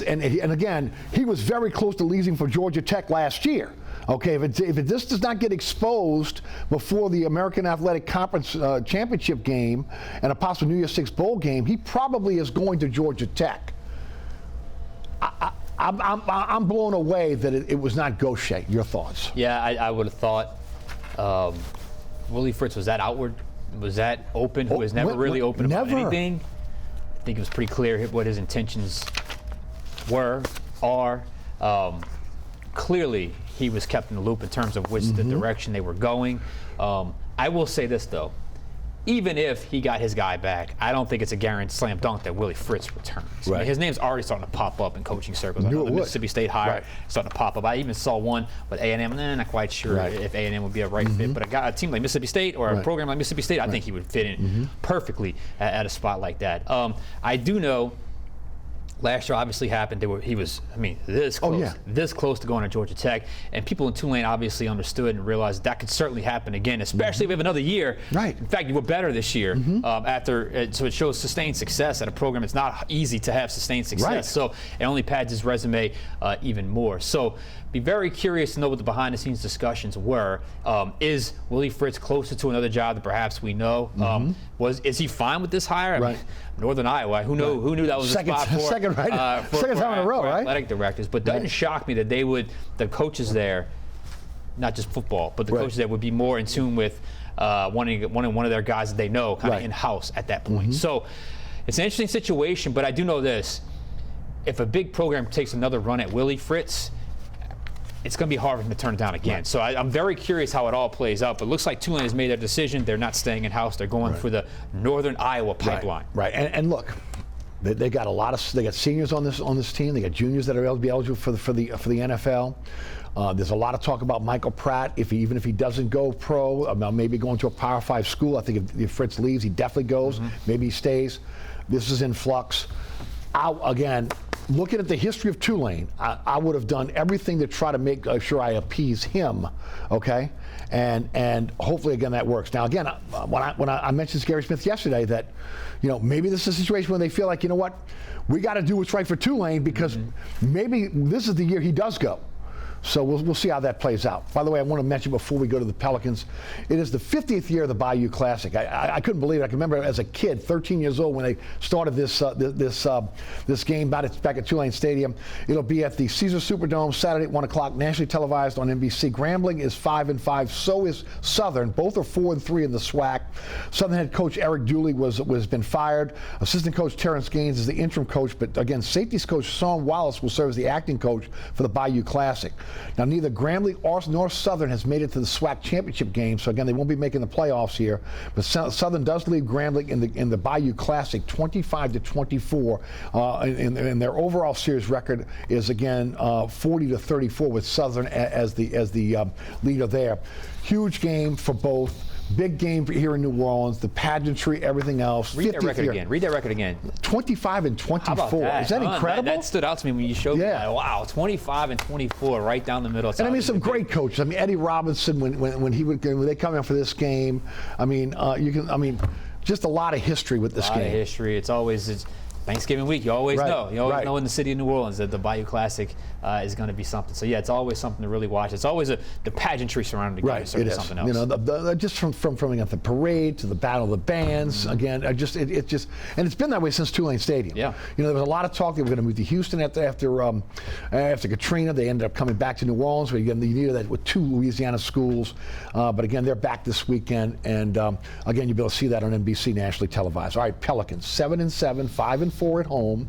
And again, he was very close to leaving for Georgia Tech last year. Okay, if this does not get exposed before the American Athletic Conference Championship game and a possible New Year's Six Bowl game, he probably is going to Georgia Tech. I'm blown away that it was not Gaucher. Your thoughts? Yeah, I would have thought Willie Fritz was that outward, was that open, who was never really open about anything. I think it was pretty clear what his intentions are. Clearly, he was kept in the loop in terms of which the direction they were going. I will say this, though. Even if he got his guy back, I don't think it's a guaranteed slam dunk that Willie Fritz returns. Right. I mean, his name's already starting to pop up in coaching circles. I know the Mississippi State hire starting to pop up. I even saw one, but A&M, not quite sure if A&M would be a right fit. But a team like Mississippi State or a program like Mississippi State, I think he would fit in perfectly at a spot like that. I do know. Last year obviously happened. He was this close, this close to going to Georgia Tech, and people in Tulane obviously understood and realized that could certainly happen again, especially if we have another year. Right. In fact, you were better this year so it shows sustained success at a program. It's not easy to have sustained success, so it only pads his resume even more. So be very curious to know what the behind-the-scenes discussions were. Is Willie Fritz closer to another job that perhaps we know? Is he fine with this hire? I mean, Northern Iowa. Who knew that was a spot for second time in a row, right? Athletic directors. But doesn't shock me that the coaches there, not just football, but the coaches there would be more in tune with one of their guys that they know kind of in-house at that point. So it's an interesting situation, but I do know this. If a big program takes another run at Willie Fritz, it's going to be hard for him to turn it down again. So I'm very curious how it all plays out. But it looks like Tulane has made their decision. They're not staying in-house. They're going for the Northern Iowa pipeline. Right. And look, they got they got seniors on this team. They got juniors that are able to be eligible for the NFL. There's a lot of talk about Michael Pratt. Even if he doesn't go pro, maybe going to a Power 5 school. I think if Fritz leaves, he definitely goes. Maybe he stays. This is in flux. Again, looking at the history of Tulane, I would have done everything to try to make sure I appease him, okay? And hopefully, again, that works. Now, again, when I mentioned Gary Smith yesterday that, maybe this is a situation where they feel like, you know what, we got to do what's right for Tulane because maybe this is the year he does go. So we'll see how that plays out. By the way, I want to mention before we go to the Pelicans, it is the 50th year of the Bayou Classic. I couldn't believe it. I can remember as a kid, 13 years old, when they started this game back at Tulane Stadium. It'll be at the Caesars Superdome Saturday at 1 o'clock, nationally televised on NBC. Grambling is 5-5. So is Southern. Both are 4-3 in the SWAC. Southern head coach Eric Dooley was been fired. Assistant coach Terrence Gaines is the interim coach. But again, safeties coach Sean Wallace will serve as the acting coach for the Bayou Classic. Now, neither Grambling nor Southern has made it to the SWAC championship game, so again, they won't be making the playoffs here. But Southern does lead Grambling in the Bayou Classic 25-24, and their overall series record is again 40-34 with Southern as the leader there. Huge game for both. Big game here in New Orleans, the pageantry, everything else. Read that record again. 25-24. How about that? Is that incredible? That stood out to me when you showed me that. Wow, 25-24, right down the middle. And some great coaches. Eddie Robinson when they come in for this game. Just a lot of history with this game. A lot of history. It's Thanksgiving week, you always know. You always know in the city of New Orleans that the Bayou Classic is going to be something. So yeah, it's always something to really watch. It's always the pageantry surrounding the game is certainly something else. Just from the parade to the Battle of the Bands. Again, and it's been that way since Tulane Stadium. Yeah. There was a lot of talk they were going to move to Houston after Katrina. They ended up coming back to New Orleans. But again, you needed that with 2 Louisiana schools. But again, they're back this weekend, and again, you'll be able to see that on NBC nationally televised. All right, Pelicans 7-7, 5-4 at home.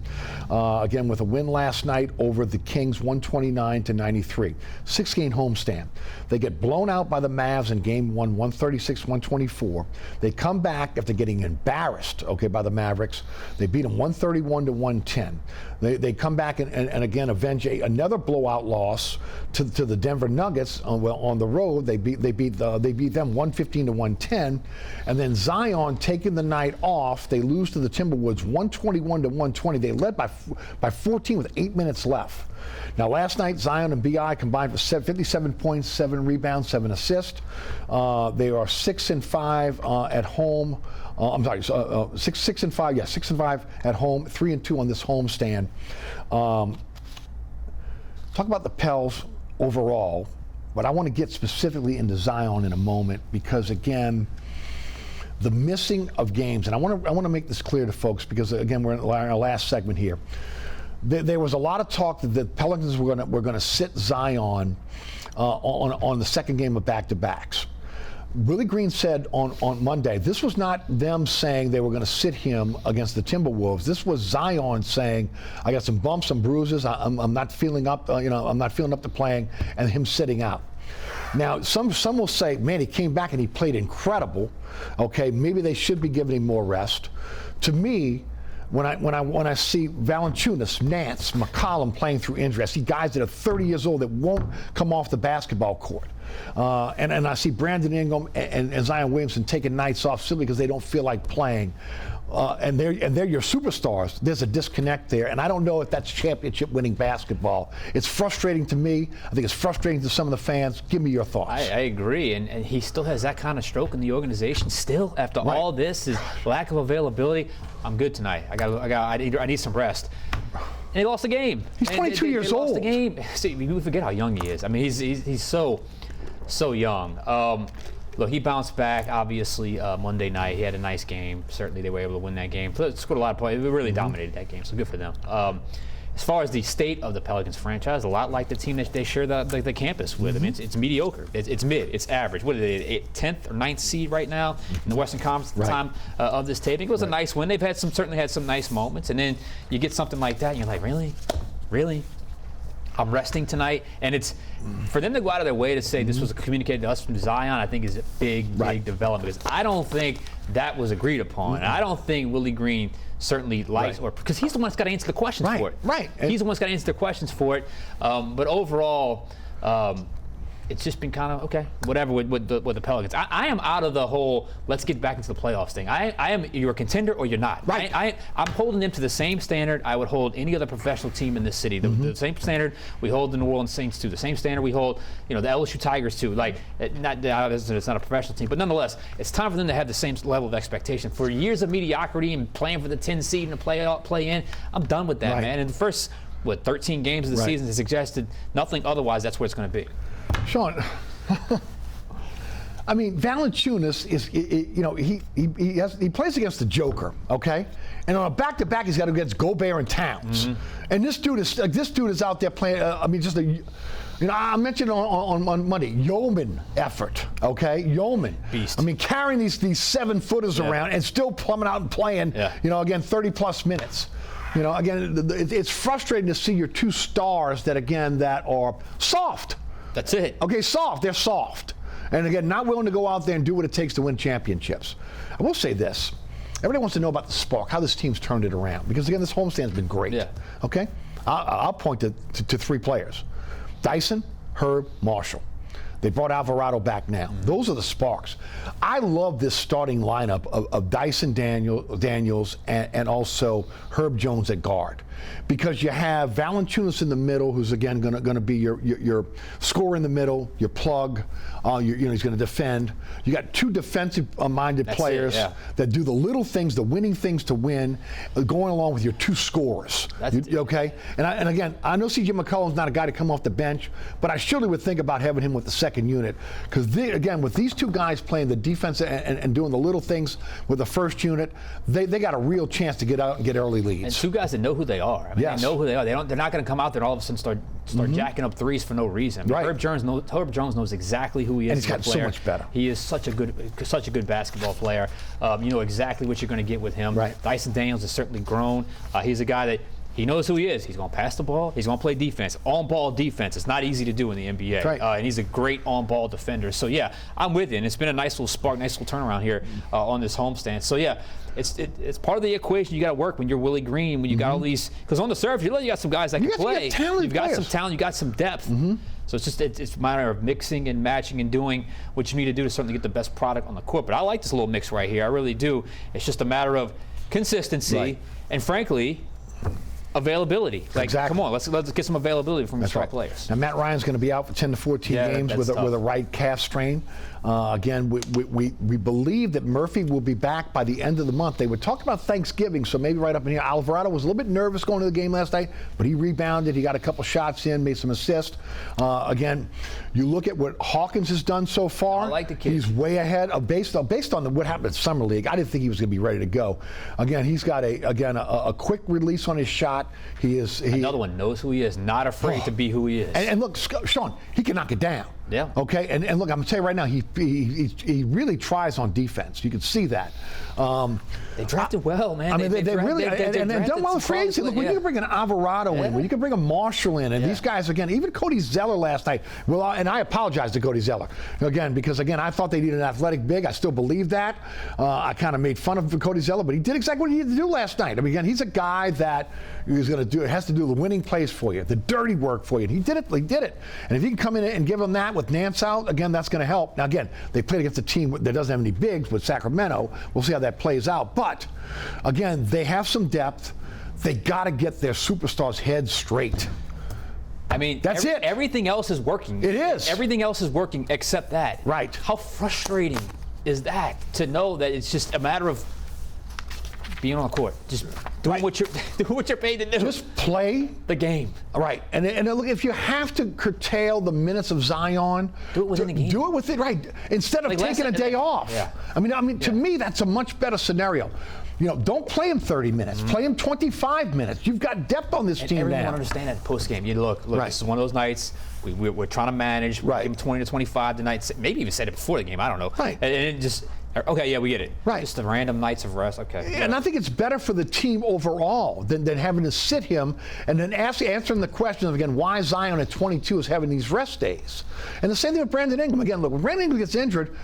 Again, with a win last night over the Kings, 129-93. 6-game homestand. They get blown out by the Mavs in game 1, 136-124. They come back after getting embarrassed, by the Mavericks. They beat them 131-110. They come back and again avenge another blowout loss to the Denver Nuggets on the road. They beat them 115-110, and then Zion taking the night off. They lose to the Timberwolves 121-120. They led by 14 with 8 minutes left. Now, last night, Zion and B.I. combined for 57 points, 7 rebounds, 7 assists. They are 6-5 at home. 6-5. Yeah, 6-5 at home. 3-2 on this homestand. Talk about the Pels overall, but I want to get specifically into Zion in a moment because, again, the missing of games, and I want to make this clear to folks because, again, we're in our last segment here. There was a lot of talk that the Pelicans were going to sit Zion on the second game of back-to-backs. Willie Green said on Monday, this was not them saying they were going to sit him against the Timberwolves. This was Zion saying, I got some bumps, some bruises. I'm not feeling up. I'm not feeling up to playing, and him sitting out. Now, some will say, man, he came back and he played incredible. Okay, maybe they should be giving him more rest. To me, when I see Valanciunas, Nance, McCollum playing through injury, I see guys that are 30 years old that won't come off the basketball court. And I see Brandon Ingram and Zion Williamson taking nights off simply because they don't feel like playing. And they're your superstars. There's a disconnect there, and I don't know if that's championship-winning basketball. It's frustrating to me. I think it's frustrating to some of the fans. Give me your thoughts. I agree, and he still has that kind of stroke in the organization. Still, after all this, his lack of availability. I'm good tonight. I need some rest. And he lost the game. He's 22 years old. Lost the game. See, we forget how young he is. I mean, he's so young. Look, he bounced back, obviously, Monday night. He had a nice game. Certainly, they were able to win that game. Scored a lot of points. They really dominated that game, so good for them. As far as the state of the Pelicans franchise, a lot like the team that they share the campus with. I mean, it's mediocre. It's mid. It's average. What are they, 10th or 9th seed right now in the Western Conference at the time of this taping? It was a nice win. They've certainly had some nice moments. And then you get something like that, and you're like, really? Really? I'm resting tonight, and it's for them to go out of their way to say this was communicated to us from Zion. I think is a big development, because I don't think that was agreed upon, and I don't think Willie Green certainly likes or because he's the one that's got to answer the questions for it. He's the one that's got to answer the questions for it. But overall, it's just been kind of okay, whatever with the Pelicans. I am out of the whole let's get back into the playoffs thing. I am, you're a contender or you're not. I'm holding them to the same standard I would hold any other professional team in this city. The same standard we hold the New Orleans Saints to. The same standard we hold, the LSU Tigers to. Like, it's not a professional team, but nonetheless, it's time for them to have the same level of expectation. For years of mediocrity and playing for the 10 seed and the play in, I'm done with that, man. And the first 13 games of the season has suggested nothing otherwise. That's where it's going to be. Sean, I mean, Valanciunas is, he plays against the Joker, okay? And on a back-to-back, he's got to go against Gobert and Towns. And this dude is out there playing. I mentioned on Monday, yeoman effort, okay? Yeoman. Beast. I mean, carrying these 7-footers around and still plumbing out and playing, again, 30-plus minutes. Again, it's frustrating to see your two stars that are soft. That's it. Okay, soft. They're soft. And again, not willing to go out there and do what it takes to win championships. I will say this. Everybody wants to know about the spark, how this team's turned it around. Because, again, this homestand's been great. Yeah. Okay? I'll point to 3 players. Dyson, Herb, Marshall. They brought Alvarado back now. Those are the sparks. I love this starting lineup of Dyson Daniels and also Herb Jones at guard, because you have Valanciunas in the middle, who's again going to be your scorer in the middle, your plug. He's going to defend. You got 2 defensive-minded players that do the little things, the winning things to win, going along with your 2 scorers. Okay? And again, I know C.J. McCollum's not a guy to come off the bench, but I surely would think about having him with the second unit, because again, with these 2 guys playing the defense and doing the little things with the first unit, they got a real chance to get out and get early leads. And 2 guys that know who they are. I mean, they know who they are. They're not going to come out there and all of a sudden start jacking up threes for no reason. I mean, Herb Jones knows exactly who he is. And he's gotten so much better. He is such a good basketball player. You know exactly what you're going to get with him. Dyson Daniels has certainly grown. He's a guy that he knows who he is. He's going to pass the ball. He's going to play defense. On-ball defense. It's not easy to do in the NBA. And he's a great on-ball defender. So, yeah, I'm with you. And it's been a nice little spark, nice little turnaround here on this homestand. So, yeah, it's part of the equation you got to work when you're Willie Green, when you got all these. Because on the surface, you got some guys that can play. You've got some talent. You've got some depth. So it's a matter of mixing and matching and doing what you need to do to certainly get the best product on the court. But I like this little mix right here. I really do. It's just a matter of consistency and, frankly, availability. Come on, let's get some availability from the star players. Now, Matt Ryan's going to be out for 10 to 14 games with a right calf strain. Again, we believe that Murphy will be back by the end of the month. They were talking about Thanksgiving, so maybe right up in here. Alvarado was a little bit nervous going to the game last night, but he rebounded. He got a couple shots in, made some assists. Again, you look at what Hawkins has done so far. I like the kid. He's way ahead. Based on what happened at Summer League, I didn't think he was going to be ready to go. Again, he's got a quick release on his shot. Another one knows who he is, not afraid to be who he is. And look, Sean, he can knock it down. Yeah. Okay, and look, I'm going to tell you right now, he really tries on defense. You can see that. They drafted well, man. I mean, they really and done well in free agency. Look, when you can bring an Alvarado in, when you can bring a Marshall in, and these guys again, even Cody Zeller last night. Well, and I apologize to Cody Zeller again because I thought they needed an athletic big. I still believe that. I kind of made fun of Cody Zeller, but he did exactly what he needed to do last night. I mean, again, he's a guy that is going to do. It has to do the winning plays for you, the dirty work for you. And he did it. He did it. And if you can come in and give him that with Nance out, again, that's going to help. Now, again, they played against a team that doesn't have any bigs with Sacramento. We'll see how that plays out. But again, they have some depth. They got to get their superstars' heads straight. I mean, that's it. Everything else is working. It is. Everything else is working except that. Right. How frustrating is that to know that it's just a matter of being on the court, just doing what you're paid to do. Just play the game. Right. And look, if you have to curtail the minutes of Zion, do it within the game. Do it with it, right? Instead of taking a day off. Yeah. I mean, to me, that's a much better scenario. Don't play him 30 minutes. Play him 25 minutes. You've got depth on this team everyone now. Understand that post game. You look. This is one of those nights. We're trying to manage. Right. Give him 20 to 25 tonight. Maybe even said it before the game. I don't know. Right. And it just. Okay, yeah, we get it. Right. Just the random nights of rest. Okay. And I think it's better for the team overall than having to sit him and then answering the question of, again, why Zion at 22 is having these rest days. And the same thing with Brandon Ingram. Again, look, when Brandon Ingram gets injured,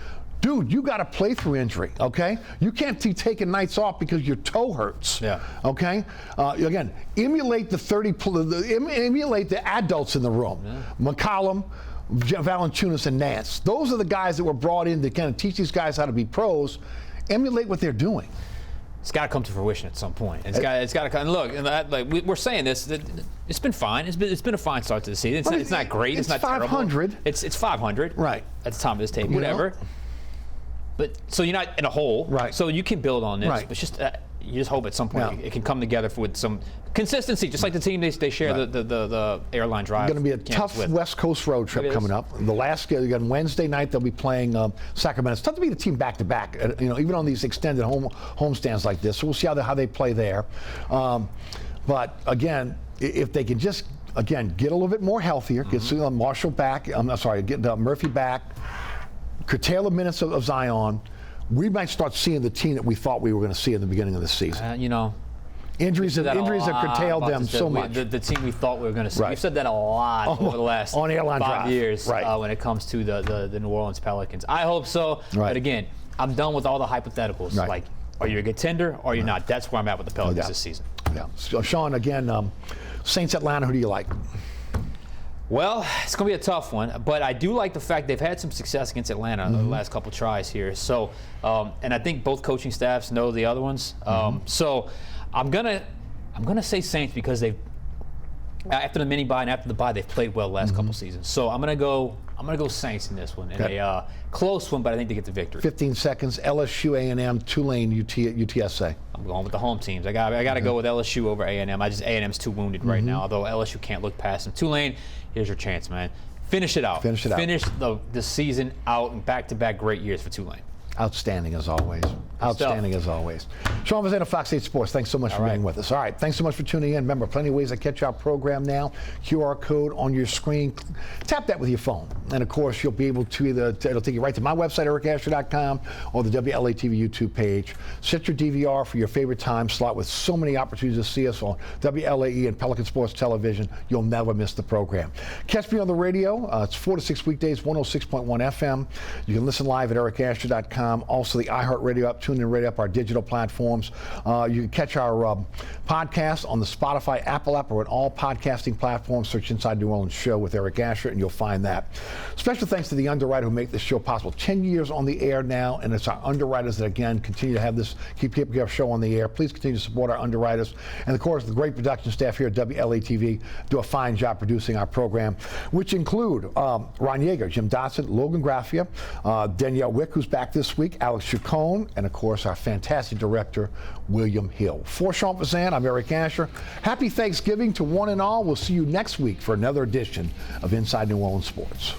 dude, you got to play through injury, okay? You can't be taking nights off because your toe hurts. Yeah. Okay? Again, emulate the adults in the room. Yeah. McCollum, Valanciunas, and Nance. Those are the guys that were brought in to kind of teach these guys how to be pros. Emulate what they're doing. It's got to come to fruition at some point. It's got to come. And look, we're saying this. It's been fine. It's been a fine start to the season. It's not great. It's not 500. Terrible. It's 500. Right. At the time of this tape, whatever. But so you're not in a hole. Right. So you can build on this. Right. But it's just you just hope at some point it can come together with some consistency, just like the team they share the airline drive. It's going to be a tough West Coast road trip coming up. The last again Wednesday night they'll be playing Sacramento. It's tough to beat a team back to back, even on these extended home stands like this. So we'll see how they play there. But again, if they can just get a little bit more healthier, get Marshall back. Get Murphy back. Curtail the minutes of Zion, we might start seeing the team that we thought we were going to see in the beginning of the season. Injuries have curtailed them so much. The team we thought we were going to see. Right. You've said that a lot over the last on airline 5 years when it comes to the New Orleans Pelicans. I hope so. Right. But again, I'm done with all the hypotheticals. Right. Like, are you a contender or are you not? That's where I'm at with the Pelicans this season. Yeah. So, Sean, again, Saints Atlanta, who do you like? Well, it's going to be a tough one, but I do like the fact they've had some success against Atlanta the last couple tries here. So, and I think both coaching staffs know the other ones. So, I'm gonna say Saints because they've after the mini bye and after the bye they've played well the last couple seasons. So I'm gonna go Saints in this one in a close one, but I think they get the victory. 15 seconds. LSU, A&M, Tulane, UTSA. I'm going with the home teams. I got to go with LSU over A&M. A&M's too wounded right now. Although LSU can't look past them. Tulane, here's your chance, man. Finish it out. Finish the season out and back-to-back great years for Tulane. Outstanding as always. Outstanding as always. Sean Fazende of Fox 8 Sports, thanks so much for being with us. All right, thanks so much for tuning in. Remember, plenty of ways to catch our program now. QR code on your screen. Tap that with your phone. And, of course, you'll be able to it'll take you right to my website, ericasher.com, or the WLAE-TV YouTube page. Set your DVR for your favorite time slot with so many opportunities to see us on WLAE and Pelican Sports Television. You'll never miss the program. Catch me on the radio. It's 4 to 6 weekdays, 106.1 FM. You can listen live at ericasher.com. Also, the iHeartRadio app, TuneIn Radio app, our digital platforms. You can catch our podcast on the Spotify, Apple app, or on all podcasting platforms. Search Inside New Orleans Show with Eric Asher, and you'll find that. Special thanks to the underwriter who make this show possible. 10 years on the air now, and it's our underwriters that, again, continue to have this, keep our show on the air. Please continue to support our underwriters. And, of course, the great production staff here at WLAE-TV do a fine job producing our program, which include Ron Yeager, Jim Dotson, Logan Graffia, Danielle Wick, who's back this week, Alex Chacon, and, of course, our fantastic director, William Hill. For Sean Fazende, I'm Eric Asher. Happy Thanksgiving to one and all. We'll see you next week for another edition of Inside New Orleans Sports.